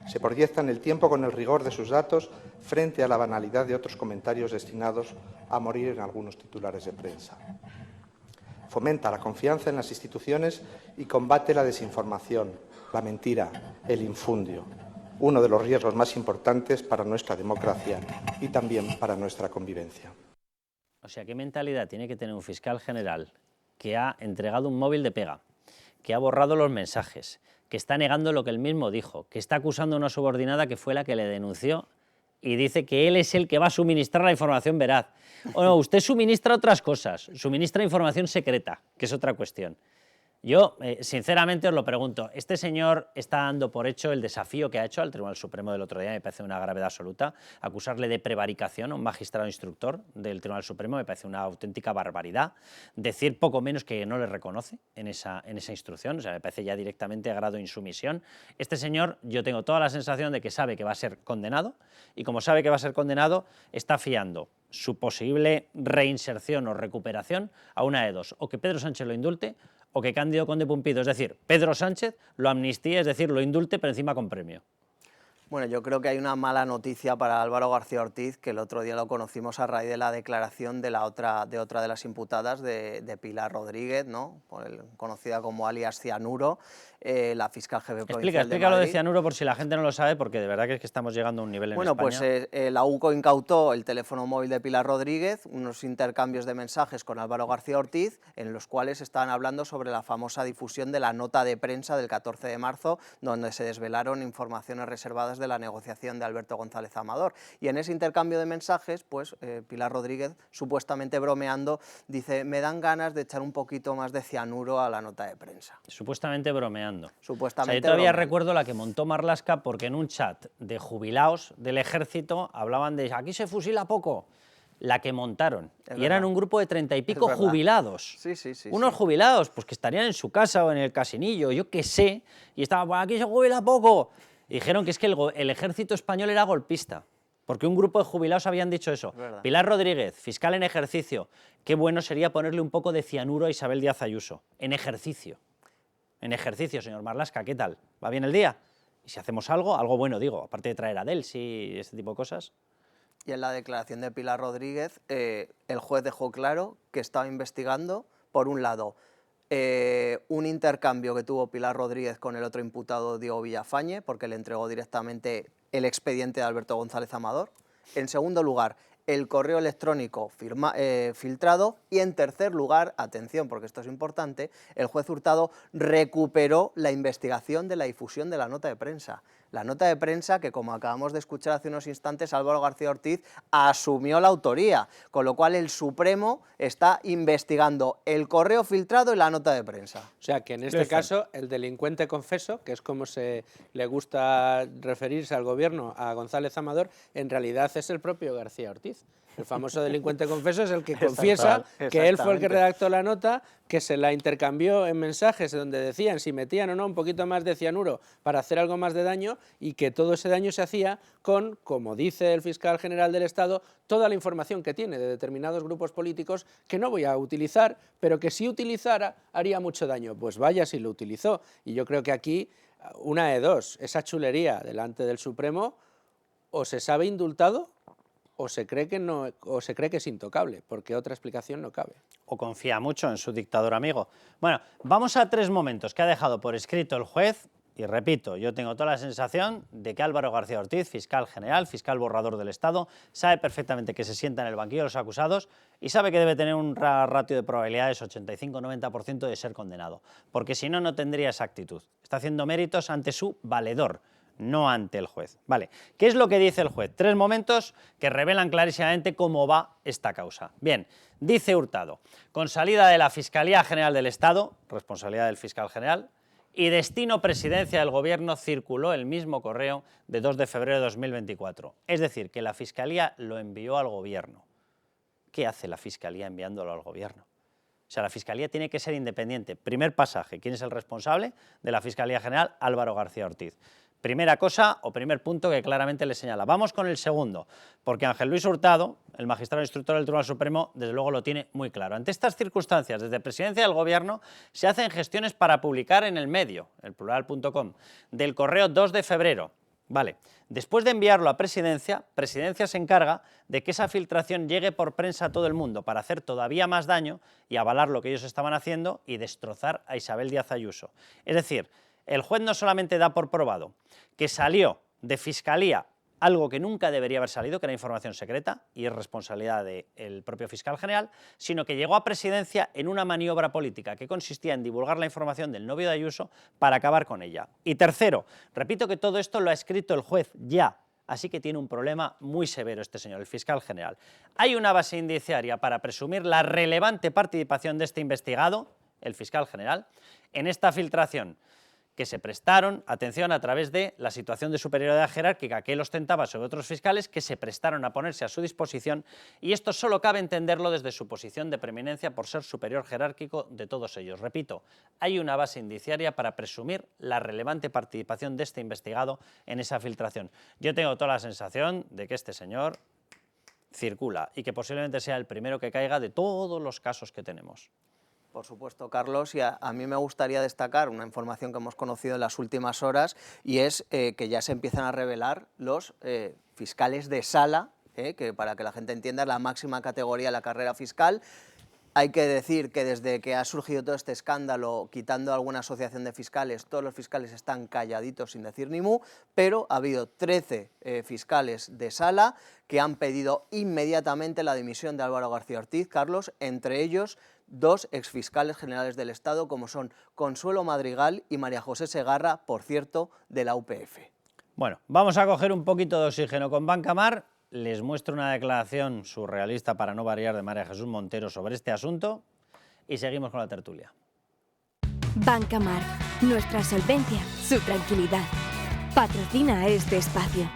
Se proyecta en el tiempo con el rigor de sus datos frente a la banalidad de otros comentarios destinados a morir en algunos titulares de prensa. Fomenta la confianza en las instituciones y combate la desinformación, la mentira, el infundio, uno de los riesgos más importantes para nuestra democracia y también para nuestra convivencia. O sea, ¿qué mentalidad tiene que tener un fiscal general que ha entregado un móvil de pega, que ha borrado los mensajes, que está negando lo que él mismo dijo, que está acusando a una subordinada que fue la que le denunció y dice que él es el que va a suministrar la información veraz? O no, usted suministra otras cosas, suministra información secreta, que es otra cuestión. Yo, sinceramente, os lo pregunto. Este señor está dando por hecho el desafío que ha hecho al Tribunal Supremo del otro día, me parece una gravedad absoluta. Acusarle de prevaricación a un magistrado instructor del Tribunal Supremo me parece una auténtica barbaridad. Decir poco menos que no le reconoce en esa instrucción, o sea, me parece ya directamente a grado de insumisión. Este señor, yo tengo toda la sensación de que sabe que va a ser condenado, y como sabe que va a ser condenado, está fiando su posible reinserción o recuperación a una de dos: o que Pedro Sánchez lo indulte, o que Cándido Conde Pumpido, es decir, Pedro Sánchez, lo amnistíe, es decir, lo indulte, pero encima con premio. Bueno, yo creo que hay una mala noticia para Álvaro García Ortiz, que el otro día lo conocimos a raíz de la declaración de otra de las imputadas, de Pilar Rodríguez, ¿no? Conocida como alias Cianuro, la fiscal jefe provincial de Explica lo de Madrid. Cianuro por si la gente no lo sabe, porque de verdad que es que estamos llegando a un nivel en Bueno, España. pues la UCO incautó el teléfono móvil de Pilar Rodríguez, unos intercambios de mensajes con Álvaro García Ortiz, en los cuales estaban hablando sobre la famosa difusión de la nota de prensa del 14 de marzo, donde se desvelaron informaciones reservadas de la negociación de Alberto González Amador. Y en ese intercambio de mensajes, pues Pilar Rodríguez, supuestamente bromeando, dice: me dan ganas de echar un poquito más de cianuro a la nota de prensa. Supuestamente bromeando. Supuestamente yo todavía bromeando. recuerdo la que montó Marlaska, porque en un chat de jubilados del ejército hablaban de aquí se fusila poco. La que montaron. Y eran un grupo de 30 y pico jubilados. Sí, sí, sí. Unos jubilados, pues que estarían en su casa o en el casinillo, yo qué sé, y estaban, pues aquí se jubila poco. Y dijeron que es que el ejército español era golpista, porque un grupo de jubilados habían dicho eso. Pilar Rodríguez, fiscal en ejercicio, qué bueno sería ponerle un poco de cianuro a Isabel Díaz Ayuso. En ejercicio, señor Marlaska, ¿qué tal? ¿Va bien el día? Y si hacemos algo bueno digo, aparte de traer a Delsi y este tipo de cosas. Y en la declaración de Pilar Rodríguez, el juez dejó claro que estaba investigando, por un lado, un intercambio que tuvo Pilar Rodríguez con el otro imputado, Diego Villafañe, porque le entregó directamente el expediente de Alberto González Amador. En segundo lugar, el correo electrónico filtrado. Y en tercer lugar, atención, porque esto es importante, el juez Hurtado recuperó la investigación de la difusión de la nota de prensa. La nota de prensa que, como acabamos de escuchar hace unos instantes, Álvaro García Ortiz asumió la autoría, con lo cual el Supremo está investigando el correo filtrado y la nota de prensa. O sea, que en este caso el delincuente confeso, que es como se le gusta referirse al gobierno, a González Amador, en realidad es el propio García Ortiz. El famoso delincuente confeso es el que confiesa que él fue el que redactó la nota, que se la intercambió en mensajes donde decían si metían o no un poquito más de cianuro para hacer algo más de daño, y que todo ese daño se hacía con, como dice el fiscal general del Estado, toda la información que tiene de determinados grupos políticos que no voy a utilizar, pero que si utilizara haría mucho daño. Pues vaya si lo utilizó. Y yo creo que aquí, una de dos, esa chulería delante del Supremo, o se sabe indultado, o se cree que no, o se cree que es intocable, porque otra explicación no cabe. O confía mucho en su dictador amigo. Bueno, vamos a 3 momentos que ha dejado por escrito el juez, y repito, yo tengo toda la sensación de que Álvaro García Ortiz, fiscal general, fiscal borrador del Estado, sabe perfectamente que se sienta en el banquillo de los acusados y sabe que debe tener un ratio de probabilidades 85-90% de ser condenado, porque si no, no tendría esa actitud. Está haciendo méritos ante su valedor, no ante el juez. Vale, ¿qué es lo que dice el juez? 3 momentos que revelan clarísimamente cómo va esta causa. Bien, dice Hurtado: con salida de la Fiscalía General del Estado, responsabilidad del fiscal general, y destino presidencia del Gobierno, circuló el mismo correo de 2 de febrero de 2024. Es decir, que la Fiscalía lo envió al Gobierno. ¿Qué hace la Fiscalía enviándolo al Gobierno? O sea, la Fiscalía tiene que ser independiente. Primer pasaje, ¿quién es el responsable de la Fiscalía General? Álvaro García Ortiz. Primera cosa o primer punto que claramente le señala. Vamos con el segundo, porque Ángel Luis Hurtado, el magistrado instructor del Tribunal Supremo, desde luego lo tiene muy claro. Ante estas circunstancias, desde Presidencia del Gobierno se hacen gestiones para publicar en el medio, elplural.com, del correo 2 de febrero. Vale, después de enviarlo a Presidencia, Presidencia se encarga de que esa filtración llegue por prensa a todo el mundo para hacer todavía más daño y avalar lo que ellos estaban haciendo y destrozar a Isabel Díaz Ayuso. Es decir, el juez no solamente da por probado que salió de Fiscalía algo que nunca debería haber salido, que era información secreta y es responsabilidad del propio fiscal general, sino que llegó a Presidencia en una maniobra política que consistía en divulgar la información del novio de Ayuso para acabar con ella. Y tercero, repito que todo esto lo ha escrito el juez ya, así que tiene un problema muy severo este señor, el fiscal general. Hay una base indiciaria para presumir la relevante participación de este investigado, el fiscal general, en esta filtración que se prestaron, atención, a través de la situación de superioridad jerárquica que él ostentaba sobre otros fiscales que se prestaron a ponerse a su disposición, y esto solo cabe entenderlo desde su posición de preeminencia por ser superior jerárquico de todos ellos. Repito, hay una base indiciaria para presumir la relevante participación de este investigado en esa filtración. Yo tengo toda la sensación de que este señor circula y que posiblemente sea el primero que caiga de todos los casos que tenemos. Por supuesto, Carlos, y a mí me gustaría destacar una información que hemos conocido en las últimas horas, y es que ya se empiezan a revelar los fiscales de sala, que para que la gente entienda es la máxima categoría de la carrera fiscal. Hay que decir que desde que ha surgido todo este escándalo, quitando alguna asociación de fiscales, todos los fiscales están calladitos sin decir ni mu, pero ha habido 13 fiscales de sala que han pedido inmediatamente la dimisión de Álvaro García Ortiz, Carlos, entre ellos 2 exfiscales generales del Estado, como son Consuelo Madrigal y María José Segarra, por cierto, de la UPF. Bueno, vamos a coger un poquito de oxígeno con Banca Mar. Les muestro una declaración surrealista, para no variar, de María Jesús Montero sobre este asunto y seguimos con la tertulia. Banca Mar, nuestra solvencia, su tranquilidad. Patrocina este espacio.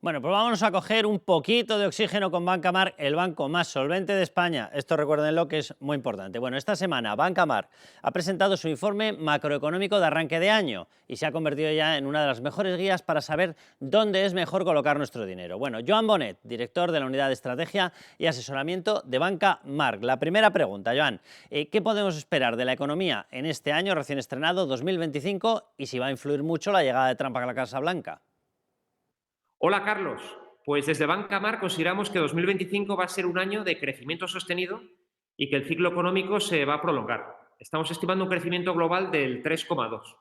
Bueno, pues vámonos a coger un poquito de oxígeno con Banca Mar, el banco más solvente de España. Esto recuérdenlo, que es muy importante. Bueno, esta semana Banca Mar ha presentado su informe macroeconómico de arranque de año y se ha convertido ya en una de las mejores guías para saber dónde es mejor colocar nuestro dinero. Bueno, Joan Bonet, director de la Unidad de Estrategia y Asesoramiento de Banca Mar. La primera pregunta, Joan, ¿qué podemos esperar de la economía en este año recién estrenado 2025 y si va a influir mucho la llegada de Trump a la Casa Blanca? Hola, Carlos. Pues desde Banca Mar consideramos que 2025 va a ser un año de crecimiento sostenido y que el ciclo económico se va a prolongar. Estamos estimando un crecimiento global del 3,2,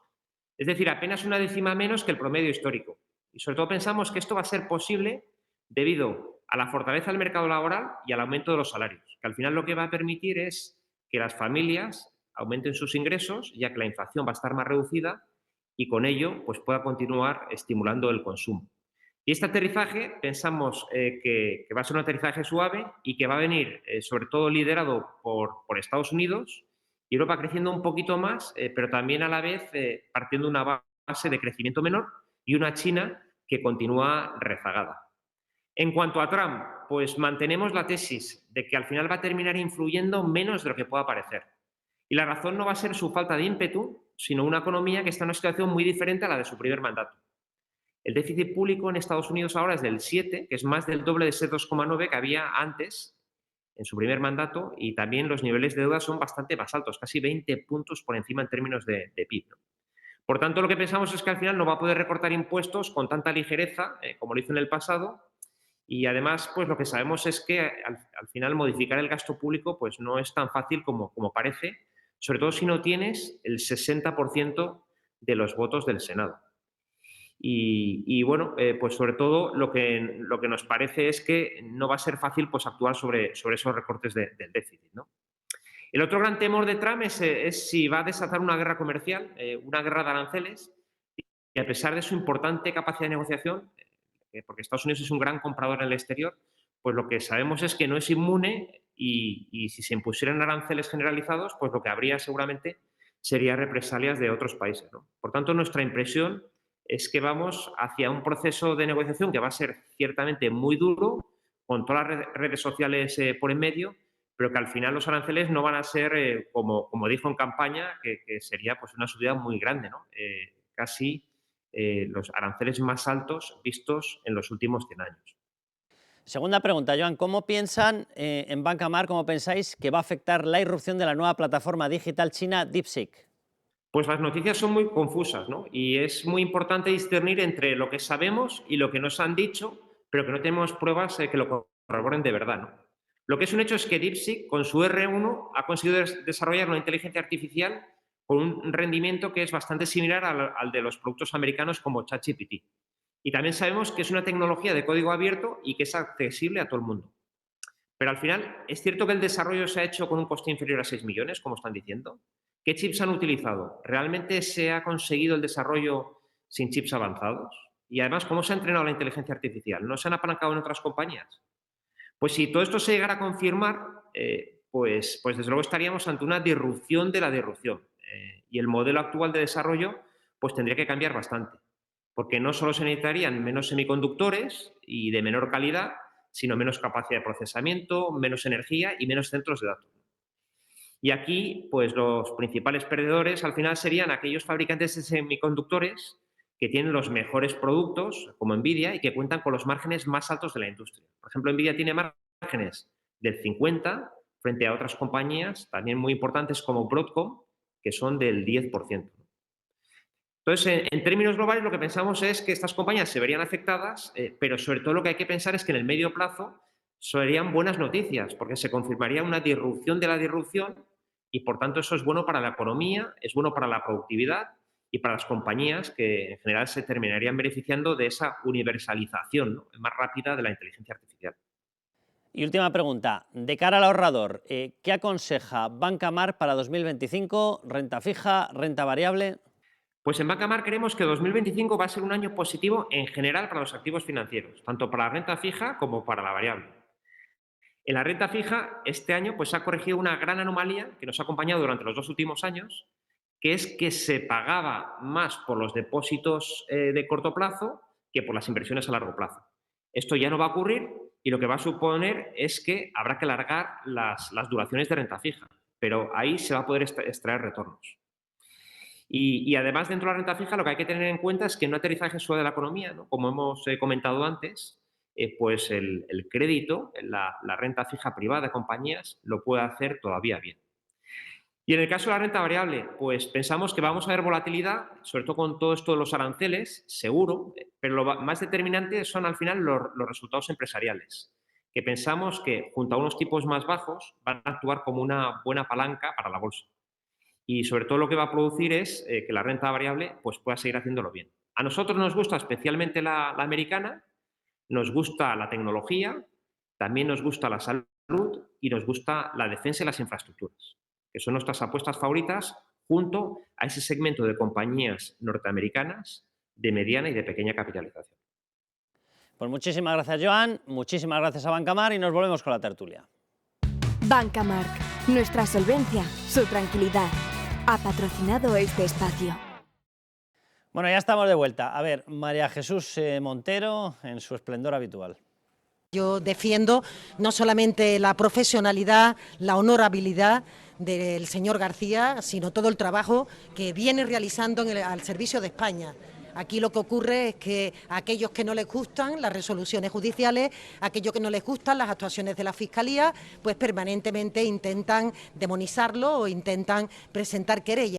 es decir, apenas una décima menos que el promedio histórico. Y sobre todo pensamos que esto va a ser posible debido a la fortaleza del mercado laboral y al aumento de los salarios, que al final lo que va a permitir es que las familias aumenten sus ingresos, ya que la inflación va a estar más reducida y con ello pues pueda continuar estimulando el consumo. Y este aterrizaje pensamos que va a ser un aterrizaje suave y que va a venir sobre todo liderado por Estados Unidos y Europa creciendo un poquito más, pero también a la vez partiendo de una base de crecimiento menor y una China que continúa rezagada. En cuanto a Trump, pues mantenemos la tesis de que al final va a terminar influyendo menos de lo que pueda parecer. Y la razón no va a ser su falta de ímpetu, sino una economía que está en una situación muy diferente a la de su primer mandato. El déficit público en Estados Unidos ahora es del 7, que es más del doble de ese 2,9 que había antes, en su primer mandato, y también los niveles de deuda son bastante más altos, casi 20 puntos por encima en términos de PIB. Por tanto, lo que pensamos es que al final no va a poder recortar impuestos con tanta ligereza como lo hizo en el pasado, y además pues lo que sabemos es que al final modificar el gasto público pues no es tan fácil como parece, sobre todo si no tienes el 60% de los votos del Senado. Y bueno, pues sobre todo lo que nos parece es que no va a ser fácil pues actuar sobre esos recortes del déficit, ¿no? El otro gran temor de Trump es si va a desatar una guerra comercial, una guerra de aranceles, y a pesar de su importante capacidad de negociación, porque Estados Unidos es un gran comprador en el exterior, pues lo que sabemos es que no es inmune y si se impusieran aranceles generalizados, pues lo que habría seguramente sería represalias de otros países, ¿no? Por tanto, nuestra impresión es que vamos hacia un proceso de negociación que va a ser ciertamente muy duro, con todas las redes sociales por en medio, pero que al final los aranceles no van a ser, como dijo en campaña, que sería pues una subida muy grande, ¿no? Casi los aranceles más altos vistos en los últimos 100 años. Segunda pregunta, Joan, ¿cómo piensan en Banca Mar, cómo pensáis que va a afectar la irrupción de la nueva plataforma digital china DeepSeek? Pues las noticias son muy confusas, ¿no? Y es muy importante discernir entre lo que sabemos y lo que nos han dicho, pero que no tenemos pruebas que lo corroboren de verdad, ¿no? Lo que es un hecho es que DeepSeek, con su R1, ha conseguido desarrollar una inteligencia artificial con un rendimiento que es bastante similar al de los productos americanos como ChatGPT. Y también sabemos que es una tecnología de código abierto y que es accesible a todo el mundo. Pero al final, ¿es cierto que el desarrollo se ha hecho con un coste inferior a 6 millones, como están diciendo? ¿Qué chips han utilizado? ¿Realmente se ha conseguido el desarrollo sin chips avanzados? Y además, ¿cómo se ha entrenado la inteligencia artificial? ¿No se han apalancado en otras compañías? Pues si todo esto se llegara a confirmar, pues desde luego estaríamos ante una disrupción de la disrupción. Y el modelo actual de desarrollo pues tendría que cambiar bastante, porque no solo se necesitarían menos semiconductores y de menor calidad, sino menos capacidad de procesamiento, menos energía y menos centros de datos. Y aquí, pues los principales perdedores al final serían aquellos fabricantes de semiconductores que tienen los mejores productos, como Nvidia, y que cuentan con los márgenes más altos de la industria. Por ejemplo, Nvidia tiene márgenes del 50% frente a otras compañías también muy importantes como Broadcom, que son del 10%. Entonces, en términos globales, lo que pensamos es que estas compañías se verían afectadas, pero sobre todo lo que hay que pensar es que en el medio plazo serían buenas noticias, porque se confirmaría una disrupción de la disrupción y, por tanto, eso es bueno para la economía, es bueno para la productividad y para las compañías que, en general, se terminarían beneficiando de esa universalización, ¿no?, más rápida de la inteligencia artificial. Y última pregunta, de cara al ahorrador, ¿qué aconseja Banca March para 2025? ¿Renta fija, renta variable? Pues en Banca March creemos que 2025 va a ser un año positivo en general para los activos financieros, tanto para la renta fija como para la variable. En la renta fija, este año pues, ha corregido una gran anomalía que nos ha acompañado durante los 2 últimos años, que es que se pagaba más por los depósitos de corto plazo que por las inversiones a largo plazo. Esto ya no va a ocurrir y lo que va a suponer es que habrá que alargar las duraciones de renta fija, pero ahí se va a poder extraer retornos. Y además, dentro de la renta fija, lo que hay que tener en cuenta es que en un aterrizaje suave de la economía, ¿no?, como hemos comentado antes, pues el crédito, la renta fija privada de compañías, lo puede hacer todavía bien. Y en el caso de la renta variable, pues pensamos que vamos a ver volatilidad, sobre todo con todo esto de los aranceles, seguro, pero lo más determinante son al final los resultados empresariales, que pensamos que junto a unos tipos más bajos van a actuar como una buena palanca para la bolsa. Y sobre todo lo que va a producir es que la renta variable pues, pueda seguir haciéndolo bien. A nosotros nos gusta especialmente la americana, nos gusta la tecnología, también nos gusta la salud y nos gusta la defensa y las infraestructuras, que son nuestras apuestas favoritas junto a ese segmento de compañías norteamericanas de mediana y de pequeña capitalización. Pues muchísimas gracias, Joan, muchísimas gracias a Banca March y nos volvemos con la tertulia. Banca March, nuestra solvencia, su tranquilidad. Ha patrocinado este espacio. Bueno, ya estamos de vuelta. A ver, María Jesús Montero en su esplendor habitual. Yo defiendo no solamente la profesionalidad, la honorabilidad del señor García, sino todo el trabajo que viene realizando al servicio de España. Aquí lo que ocurre es que a aquellos que no les gustan las resoluciones judiciales, a aquellos que no les gustan las actuaciones de la Fiscalía, pues permanentemente intentan demonizarlo o intentan presentar querellas.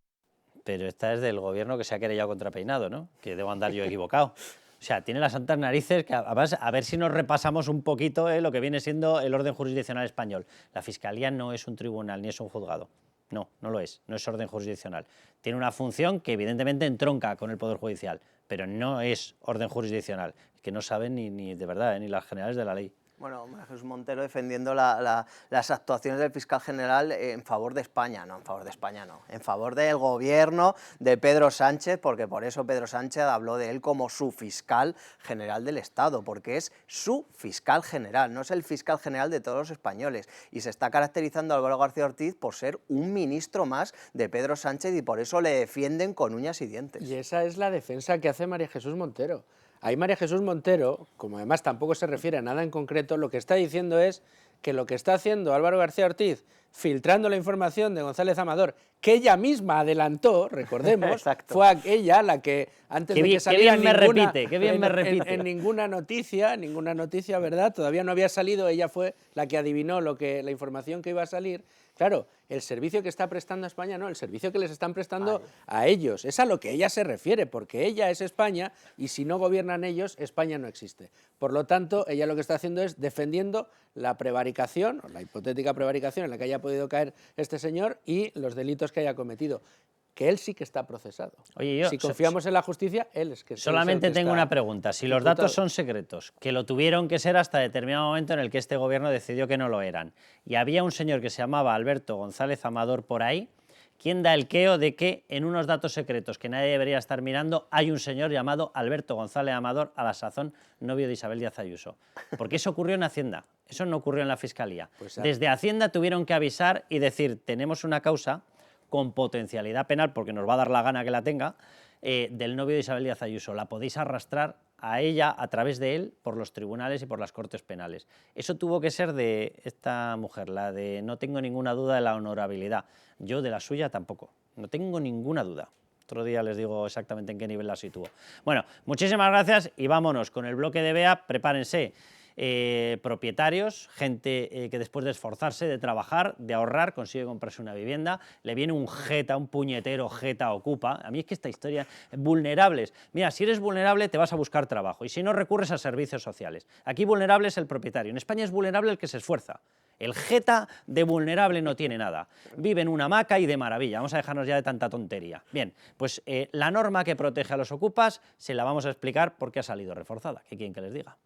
Pero esta es del gobierno que se ha querellado contra Peinado, ¿no? Que debo andar yo equivocado. O sea, tiene las santas narices, que además, a ver si nos repasamos un poquito lo que viene siendo el orden jurisdiccional español. La Fiscalía no es un tribunal ni es un juzgado. No, no lo es, no es orden jurisdiccional. Tiene una función que evidentemente entronca con el Poder Judicial, pero no es orden jurisdiccional, que no saben ni de verdad, ni las generales de la ley. Bueno, Jesús Montero defendiendo las actuaciones del fiscal general en favor de España, no, en favor de España no, en favor del gobierno de Pedro Sánchez, porque por eso Pedro Sánchez habló de él como su fiscal general del Estado, porque es su fiscal general, no es el fiscal general de todos los españoles, y se está caracterizando a Álvaro García Ortiz por ser un ministro más de Pedro Sánchez y por eso le defienden con uñas y dientes. Y esa es la defensa que hace María Jesús Montero. Ahí María Jesús Montero, como además tampoco se refiere a nada en concreto, lo que está diciendo es que lo que está haciendo Álvaro García Ortiz, filtrando la información de González Amador, que ella misma adelantó, recordemos, fue ella la que antes de que saliera en ninguna noticia, ¿verdad? Todavía no había salido, ella fue la que adivinó la información que iba a salir. Claro, el servicio que está prestando a España, no, el servicio que les están prestando a ellos. Es a lo que ella se refiere, porque ella es España y si no gobiernan ellos, España no existe. Por lo tanto, ella lo que está haciendo es defendiendo la prevaricación, o la hipotética prevaricación en la que haya podido caer este señor y los delitos que haya cometido. Que él sí que está procesado. Oye, si confiamos en la justicia, él es que solamente tengo una pregunta. Si los datos son secretos, que lo tuvieron que ser hasta determinado momento en el que este gobierno decidió que no lo eran, y había un señor que se llamaba Alberto González Amador por ahí, ¿Quién da el queo de que en unos datos secretos que nadie debería estar mirando hay un señor llamado Alberto González Amador, a la sazón novio de Isabel Díaz Ayuso? Porque eso ocurrió en Hacienda, eso no ocurrió en la Fiscalía. Desde Hacienda tuvieron que avisar y decir, tenemos una causa con potencialidad penal, porque nos va a dar la gana que la tenga, del novio de Isabel Díaz Ayuso. La podéis arrastrar a ella, a través de él, por los tribunales y por las cortes penales. Eso tuvo que ser de esta mujer, la de no tengo ninguna duda de la honorabilidad. Yo de la suya tampoco, no tengo ninguna duda. Otro día les digo exactamente en qué nivel la sitúo. Bueno, muchísimas gracias y vámonos con el bloque de Bea. Prepárense. Propietarios, gente que después de esforzarse, de trabajar, de ahorrar, consigue comprarse una vivienda, le viene un jeta, un puñetero jeta ocupa. A mí es que esta historia, vulnerables. Mira, si eres vulnerable te vas a buscar trabajo y si no recurres a servicios sociales. Aquí vulnerable es el propietario, en España es vulnerable el que se esfuerza. El jeta de vulnerable no tiene nada. Vive en una hamaca y de maravilla. Vamos a dejarnos ya de tanta tontería. Bien, pues la norma que protege a los ocupas se la vamos a explicar porque ha salido reforzada. ¿Qué quieren que les diga?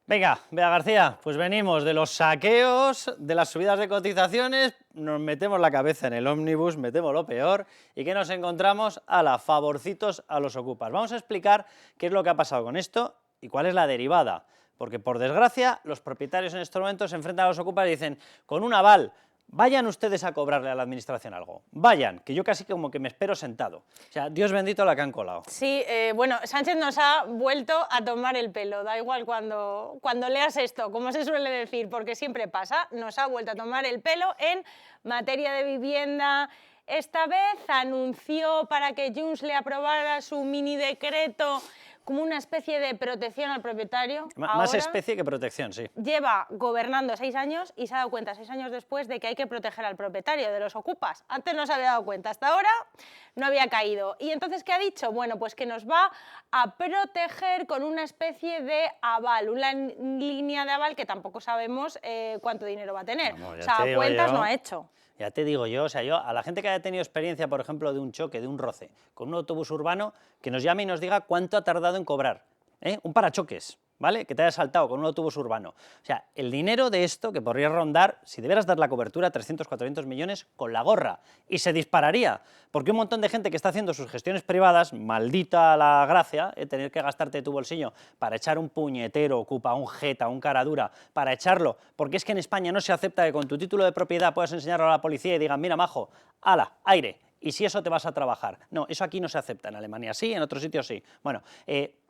Venga, Bea García, pues venimos de los saqueos, de las subidas de cotizaciones, nos metemos la cabeza en el ómnibus, metemos lo peor y ¿qué nos encontramos? Favorcitos a los ocupas. Vamos a explicar qué es lo que ha pasado con esto y cuál es la derivada, porque por desgracia los propietarios en estos momentos se enfrentan a los ocupas y dicen, con un aval, vayan ustedes a cobrarle a la administración algo, vayan, que yo casi como que me espero sentado. O sea, Dios bendito la que han colado. Sí, bueno, Sánchez nos ha vuelto a tomar el pelo, da igual cuando leas esto, como se suele decir, porque siempre pasa, nos ha vuelto a tomar el pelo en materia de vivienda. Esta vez anunció para que Junts le aprobara su mini decreto como una especie de protección al propietario. Más especie que protección, sí. Lleva gobernando 6 años y se ha dado cuenta 6 años después de que hay que proteger al propietario, de los ocupas. Antes no se había dado cuenta, hasta ahora no había caído. ¿Y entonces qué ha dicho? Bueno, pues que nos va a proteger con una especie de aval, una línea de aval que tampoco sabemos cuánto dinero va a tener. Vamos, o sea, cuentas no ha hecho. Ya te digo yo, o sea, yo a la gente que haya tenido experiencia, por ejemplo, de un choque, de un roce, con un autobús urbano, que nos llame y nos diga cuánto ha tardado en cobrar, un parachoques, ¿vale? Que te haya saltado con un autobús urbano. O sea, el dinero de esto, que podría rondar, si debieras dar la cobertura, 300, 400 millones con la gorra, y se dispararía, porque un montón de gente que está haciendo sus gestiones privadas, maldita la gracia, tener que gastarte tu bolsillo para echar un puñetero ocupa, un jeta, un cara dura, para echarlo, porque es que en España no se acepta que con tu título de propiedad puedas enseñarlo a la policía y digan, mira, majo, ala, aire, y si eso te vas a trabajar. No, eso aquí no se acepta, en Alemania sí, en otros sitios sí. Bueno,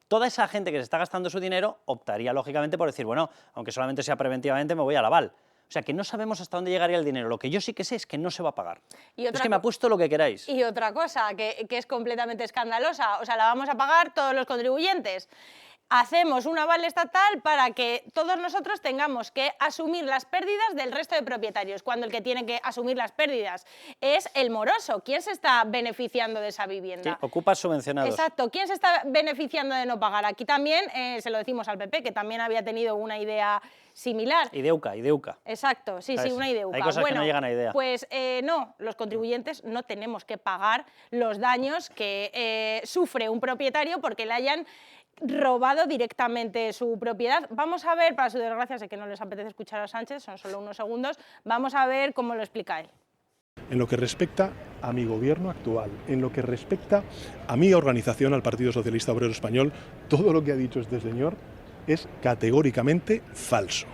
toda esa gente que se está gastando su dinero optaría lógicamente por decir, bueno, aunque solamente sea preventivamente, me voy al aval. O sea, que no sabemos hasta dónde llegaría el dinero. Lo que yo sí que sé es que no se va a pagar. Es que me apuesto lo que queráis. Y otra cosa, que es completamente escandalosa, o sea, la vamos a pagar todos los contribuyentes. Hacemos un aval estatal para que todos nosotros tengamos que asumir las pérdidas del resto de propietarios, cuando el que tiene que asumir las pérdidas es el moroso. ¿Quién se está beneficiando de esa vivienda? Sí, ocupas subvencionados. Exacto. ¿Quién se está beneficiando de no pagar? Aquí también se lo decimos al PP, que también había tenido una idea similar. Ideuca. Exacto, sí, una ideuca. Hay cosas que no llegan a idea. Pues no, los contribuyentes no tenemos que pagar los daños que sufre un propietario porque le hayan robado directamente su propiedad. Vamos a ver, para su desgracia, sé que no les apetece escuchar a Sánchez, son solo unos segundos, vamos a ver cómo lo explica él. En lo que respecta a mi gobierno actual, en lo que respecta a mi organización, al Partido Socialista Obrero Español, todo lo que ha dicho este señor es categóricamente falso.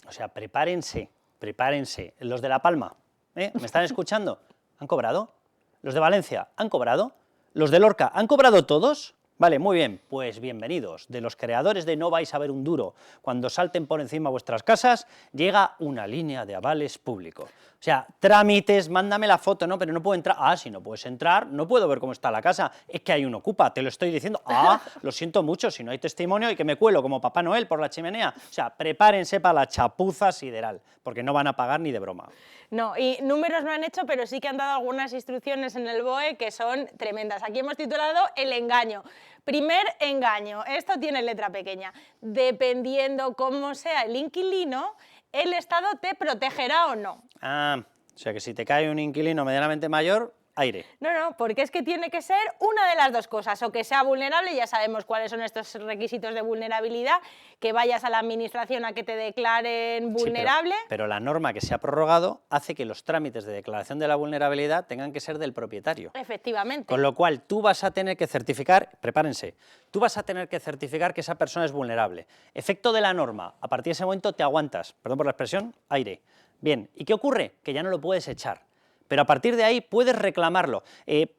O sea, prepárense. Los de La Palma, ¿me están escuchando? ¿Han cobrado? ¿Los de Valencia han cobrado? ¿Los de Lorca han cobrado todos? Vale, muy bien, pues bienvenidos. De los creadores de No vais a ver un duro, cuando salten por encima vuestras casas, llega una línea de avales público. O sea, trámites, mándame la foto, ¿no? Pero no puedo entrar. Ah, si no puedes entrar, no puedo ver cómo está la casa. Es que hay un ocupa, te lo estoy diciendo. Ah, lo siento mucho, si no hay testimonio y que me cuelo como Papá Noel por la chimenea. O sea, prepárense para la chapuza sideral, porque no van a pagar ni de broma. No, y números no han hecho, pero sí que han dado algunas instrucciones en el BOE que son tremendas. Aquí hemos titulado El engaño. Primer engaño, esto tiene letra pequeña. Dependiendo cómo sea el inquilino, el Estado te protegerá o no. Ah, o sea que si te cae un inquilino medianamente mayor, aire. No, porque es que tiene que ser una de las dos cosas, o que sea vulnerable, ya sabemos cuáles son estos requisitos de vulnerabilidad, que vayas a la administración a que te declaren vulnerable. Sí, pero la norma que se ha prorrogado hace que los trámites de declaración de la vulnerabilidad tengan que ser del propietario. Efectivamente. Con lo cual, tú vas a tener que certificar, prepárense, tú vas a tener que certificar que esa persona es vulnerable. Efecto de la norma, a partir de ese momento te aguantas, perdón por la expresión, aire. Bien, ¿y qué ocurre? Que ya no lo puedes echar. Pero a partir de ahí puedes reclamarlo.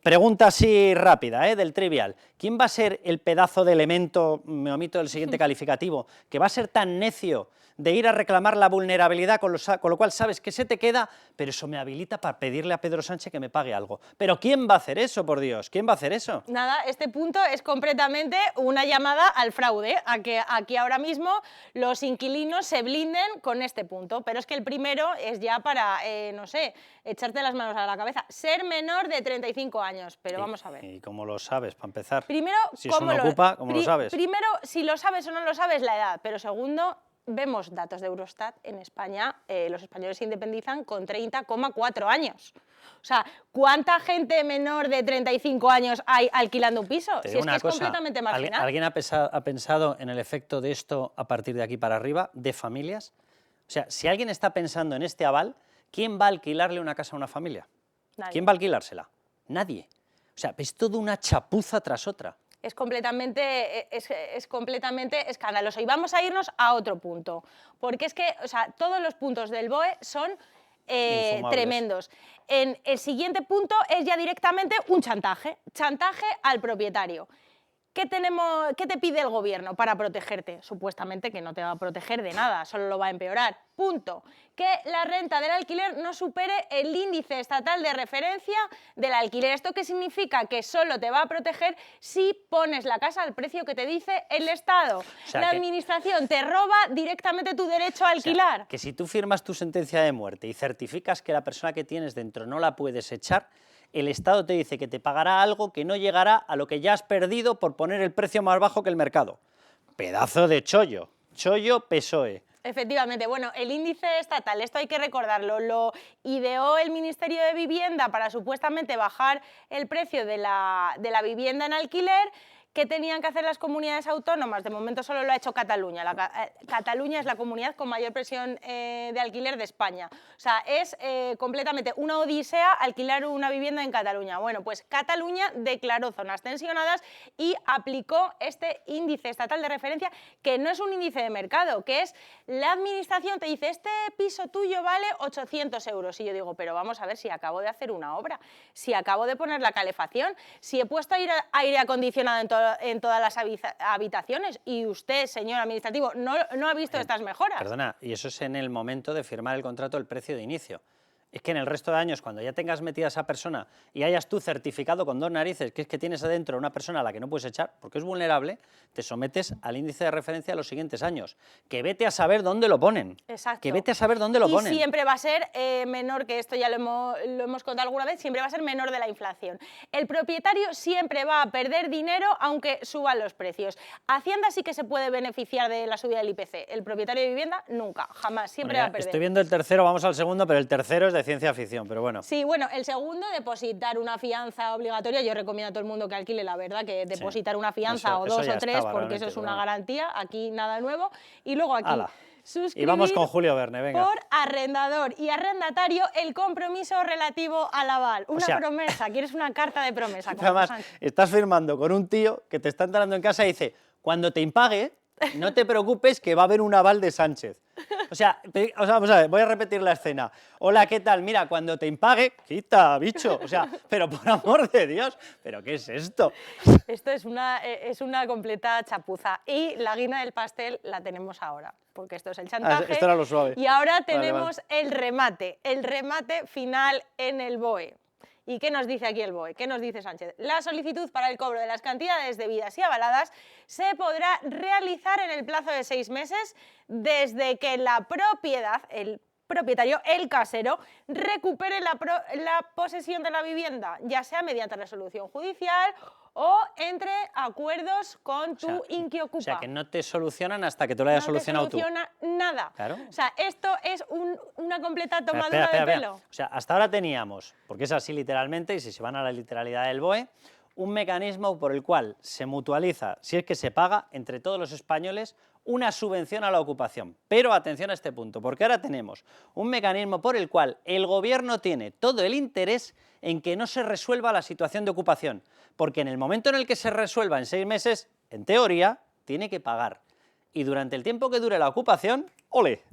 Pregunta así rápida, del trivial. ¿Quién va a ser el pedazo de elemento, me omito el siguiente calificativo, que va a ser tan necio de ir a reclamar la vulnerabilidad, con lo cual sabes que se te queda, pero eso me habilita para pedirle a Pedro Sánchez que me pague algo? ¿Pero quién va a hacer eso, por Dios? ¿Quién va a hacer eso? Nada, este punto es completamente una llamada al fraude, a que aquí ahora mismo los inquilinos se blinden con este punto, pero es que el primero es ya para, no sé, echarte las manos a la cabeza, ser menor de 35 años, pero vamos a ver. ¿Y cómo lo sabes, para empezar? Primero, si eso no ocupa, ¿cómo lo sabes? Primero, si lo sabes o no lo sabes, la edad, pero segundo, vemos datos de Eurostat, en España los españoles se independizan con 30,4 años. O sea, ¿cuánta gente menor de 35 años hay alquilando un piso? Si es que es completamente marginal. ¿Alguien ha pensado en el efecto de esto a partir de aquí para arriba, de familias? O sea, si alguien está pensando en este aval, ¿quién va a alquilarle una casa a una familia? Nadie. ¿Quién va a alquilársela? Nadie. O sea, es toda una chapuza tras otra. Es completamente escandaloso. Y vamos a irnos a otro punto, porque es que, o sea, todos los puntos del BOE son tremendos. El siguiente punto es ya directamente un chantaje al propietario. ¿Qué te pide el gobierno para protegerte? Supuestamente que no te va a proteger de nada, solo lo va a empeorar. Punto. Que la renta del alquiler no supere el índice estatal de referencia del alquiler. ¿Esto qué significa? Que solo te va a proteger si pones la casa al precio que te dice el Estado. O sea, la administración te roba directamente tu derecho a alquilar. O sea, que si tú firmas tu sentencia de muerte y certificas que la persona que tienes dentro no la puedes echar, el Estado te dice que te pagará algo que no llegará a lo que ya has perdido por poner el precio más bajo que el mercado. Pedazo de chollo. Chollo PSOE. Efectivamente, bueno, el índice estatal, esto hay que recordarlo, lo ideó el Ministerio de Vivienda para supuestamente bajar el precio de la vivienda en alquiler. ¿Qué tenían que hacer las comunidades autónomas? De momento solo lo ha hecho Cataluña. Cataluña es la comunidad con mayor presión de alquiler de España. O sea, es completamente una odisea alquilar una vivienda en Cataluña. Bueno, pues Cataluña declaró zonas tensionadas y aplicó este índice estatal de referencia, que no es un índice de mercado, que es la administración te dice, este piso tuyo vale 800 euros. Y yo digo, pero vamos a ver, si acabo de hacer una obra, si acabo de poner la calefacción, si he puesto aire acondicionado en todas las habitaciones y usted, señor administrativo, no ha visto estas mejoras. Perdona, y eso es en el momento de firmar el contrato, el precio de inicio. Es que en el resto de años, cuando ya tengas metida a esa persona y hayas tú certificado con dos narices que es que tienes adentro una persona a la que no puedes echar porque es vulnerable, te sometes al índice de referencia de los siguientes años. Que vete a saber dónde lo ponen. Exacto. Que vete a saber dónde lo ponen. Y siempre va a ser menor, que esto ya lo hemos contado alguna vez, siempre va a ser menor de la inflación. El propietario siempre va a perder dinero aunque suban los precios. Hacienda sí que se puede beneficiar de la subida del IPC. El propietario de vivienda nunca, jamás, siempre va a perder. Estoy viendo el tercero, vamos al segundo, pero el tercero es de ciencia ficción, pero bueno. Sí, bueno, el segundo, depositar una fianza obligatoria. Yo recomiendo a todo el mundo que alquile, la verdad, que depositar una fianza o dos o tres, porque eso es una garantía. Aquí nada nuevo. Y luego aquí, suscribir y vamos con Julio Verne, venga. por arrendador y arrendatario el compromiso relativo al aval. Una promesa, quieres una carta de promesa. Además, estás firmando con un tío que te está entrando en casa y dice, cuando te impague, no te preocupes que va a haber un aval de Sánchez. O sea, vamos a ver, voy a repetir la escena. Hola, ¿qué tal? Mira, cuando te impague, quita, bicho. O sea, pero por amor de Dios, ¿pero qué es esto? Esto es una completa chapuza. Y la guinda del pastel la tenemos ahora, porque esto es el chantaje. Esto era lo suave. Y ahora tenemos el remate final en el BOE. ¿Y qué nos dice aquí el BOE? ¿Qué nos dice Sánchez? La solicitud para el cobro de las cantidades debidas y avaladas se podrá realizar en el plazo de 6 meses desde que la propiedad, el propietario, el casero, recupere la posesión de la vivienda, ya sea mediante resolución judicial o entre acuerdos con tu inquiocupa. O sea, que no te solucionan hasta que tú lo hayas solucionado tú. No te soluciona nada. Claro. O sea, esto es una completa tomadura de pelo. O sea, hasta ahora teníamos, porque es así literalmente, y si se van a la literalidad del BOE, un mecanismo por el cual se mutualiza, si es que se paga, entre todos los españoles, una subvención a la ocupación. Pero atención a este punto, porque ahora tenemos un mecanismo por el cual el gobierno tiene todo el interés en que no se resuelva la situación de ocupación, porque en el momento en el que se resuelva en 6 meses, en teoría, tiene que pagar. Y durante el tiempo que dure la ocupación, ¡ole!,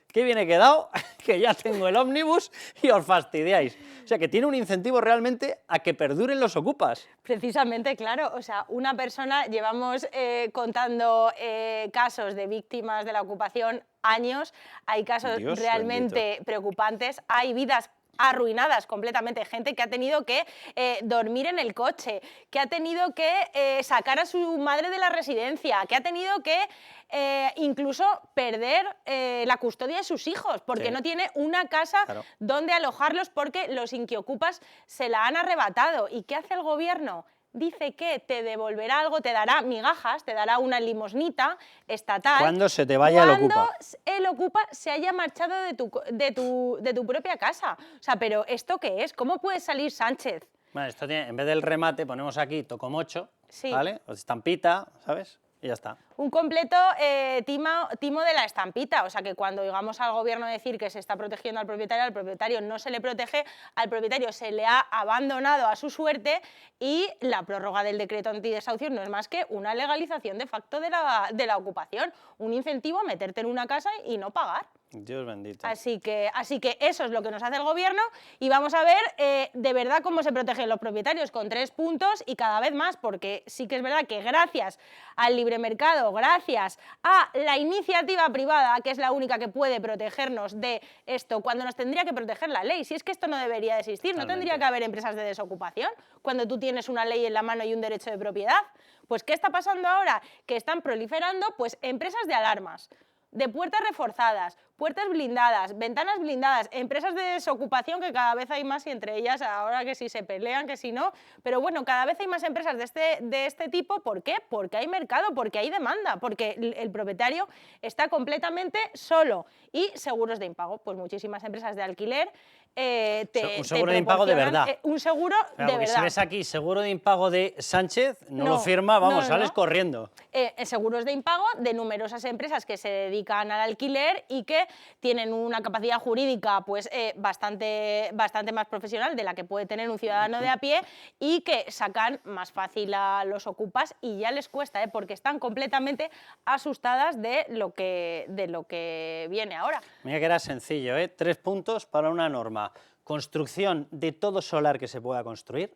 qué bien he quedado, que ya tengo el ómnibus y os fastidiáis. O sea, que tiene un incentivo realmente a que perduren los ocupas. Precisamente, claro. O sea, una persona, llevamos contando casos de víctimas de la ocupación años, hay casos Dios realmente preocupantes, hay vidas arruinadas completamente, gente que ha tenido que dormir en el coche, que ha tenido que sacar a su madre de la residencia, que ha tenido que incluso perder la custodia de sus hijos, porque no tiene una casa donde alojarlos porque los inquiocupas se la han arrebatado. ¿Y qué hace el gobierno? Dice que te devolverá algo, te dará migajas, te dará una limosnita estatal. Cuando se te vaya el ocupa. Cuando el ocupa se haya marchado de tu propia casa. O sea, pero ¿esto qué es? ¿Cómo puede salir Sánchez? Bueno, esto tiene, en vez del remate ponemos aquí tocomocho, Sí. ¿vale? O estampita, ¿sabes? Y ya está. Un completo timo de la estampita, o sea que cuando oigamos al gobierno decir que se está protegiendo al propietario no se le protege, al propietario se le ha abandonado a su suerte y la prórroga del decreto antidesahucios no es más que una legalización de facto de la ocupación, un incentivo a meterte en una casa y no pagar. Dios bendito. Así que eso es lo que nos hace el gobierno y vamos a ver de verdad cómo se protegen los propietarios con 3 puntos y cada vez más, porque sí que es verdad que gracias al libre mercado, gracias a la iniciativa privada, que es la única que puede protegernos de esto, cuando nos tendría que proteger la ley. Si es que esto no debería de existir, no tendría que haber empresas de desocupación cuando tú tienes una ley en la mano y un derecho de propiedad. Pues ¿qué está pasando ahora? Que están proliferando pues empresas de alarmas, de puertas reforzadas, puertas blindadas, ventanas blindadas, empresas de desocupación que cada vez hay más y entre ellas ahora que si se pelean, que si no, pero bueno, cada vez hay más empresas de este tipo. ¿Por qué? Porque hay mercado, porque hay demanda, porque el propietario está completamente solo. Y seguros de impago, pues muchísimas empresas de alquiler un seguro de impago de verdad. Un seguro de verdad. Si ves aquí seguro de impago de Sánchez, no lo firma, vamos, sales corriendo. Seguros de impago de numerosas empresas que se dedican al alquiler y que tienen una capacidad jurídica pues bastante más profesional de la que puede tener un ciudadano de a pie y que sacan más fácil a los ocupas y ya les cuesta, porque están completamente asustadas de lo que viene ahora. Mira que era sencillo, 3 puntos para una norma. Construcción de todo solar que se pueda construir,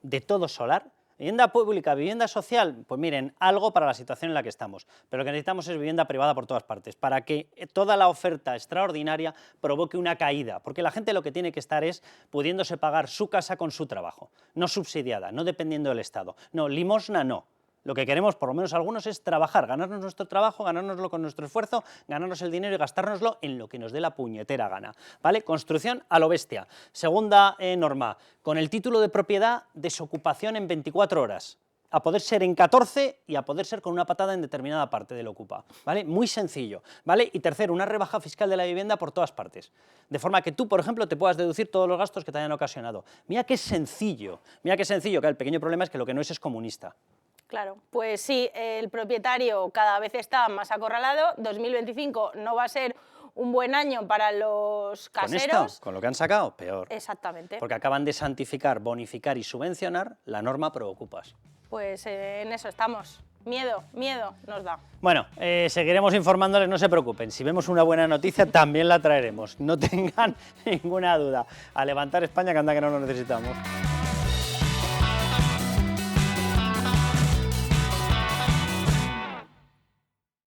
de todo solar. Vivienda pública, vivienda social, pues miren, algo para la situación en la que estamos. Pero lo que necesitamos es vivienda privada por todas partes, para que toda la oferta extraordinaria provoque una caída. Porque la gente lo que tiene que estar es pudiéndose pagar su casa con su trabajo, no subsidiada, no dependiendo del Estado. No, limosna no. Lo que queremos, por lo menos algunos, es trabajar, ganarnos nuestro trabajo, ganárnoslo con nuestro esfuerzo, ganarnos el dinero y gastárnoslo en lo que nos dé la puñetera gana, ¿vale? Construcción a lo bestia. Segunda norma, con el título de propiedad, desocupación en 24 horas. A poder ser en 14 y a poder ser con una patada en determinada parte del ocupa, ¿vale? Muy sencillo, ¿vale? Y tercero, una rebaja fiscal de la vivienda por todas partes, de forma que tú, por ejemplo, te puedas deducir todos los gastos que te hayan ocasionado. Mira qué sencillo, que el pequeño problema es que lo que no es comunista. Claro, pues sí, el propietario cada vez está más acorralado, 2025 no va a ser un buen año para los caseros. Con esto, con lo que han sacado, peor. Exactamente. Porque acaban de santificar, bonificar y subvencionar la norma pro ocupas. Pues en eso estamos. Miedo nos da. Bueno, seguiremos informándoles, no se preocupen. Si vemos una buena noticia, también la traeremos. No tengan ninguna duda. A levantar España, que anda que no lo necesitamos.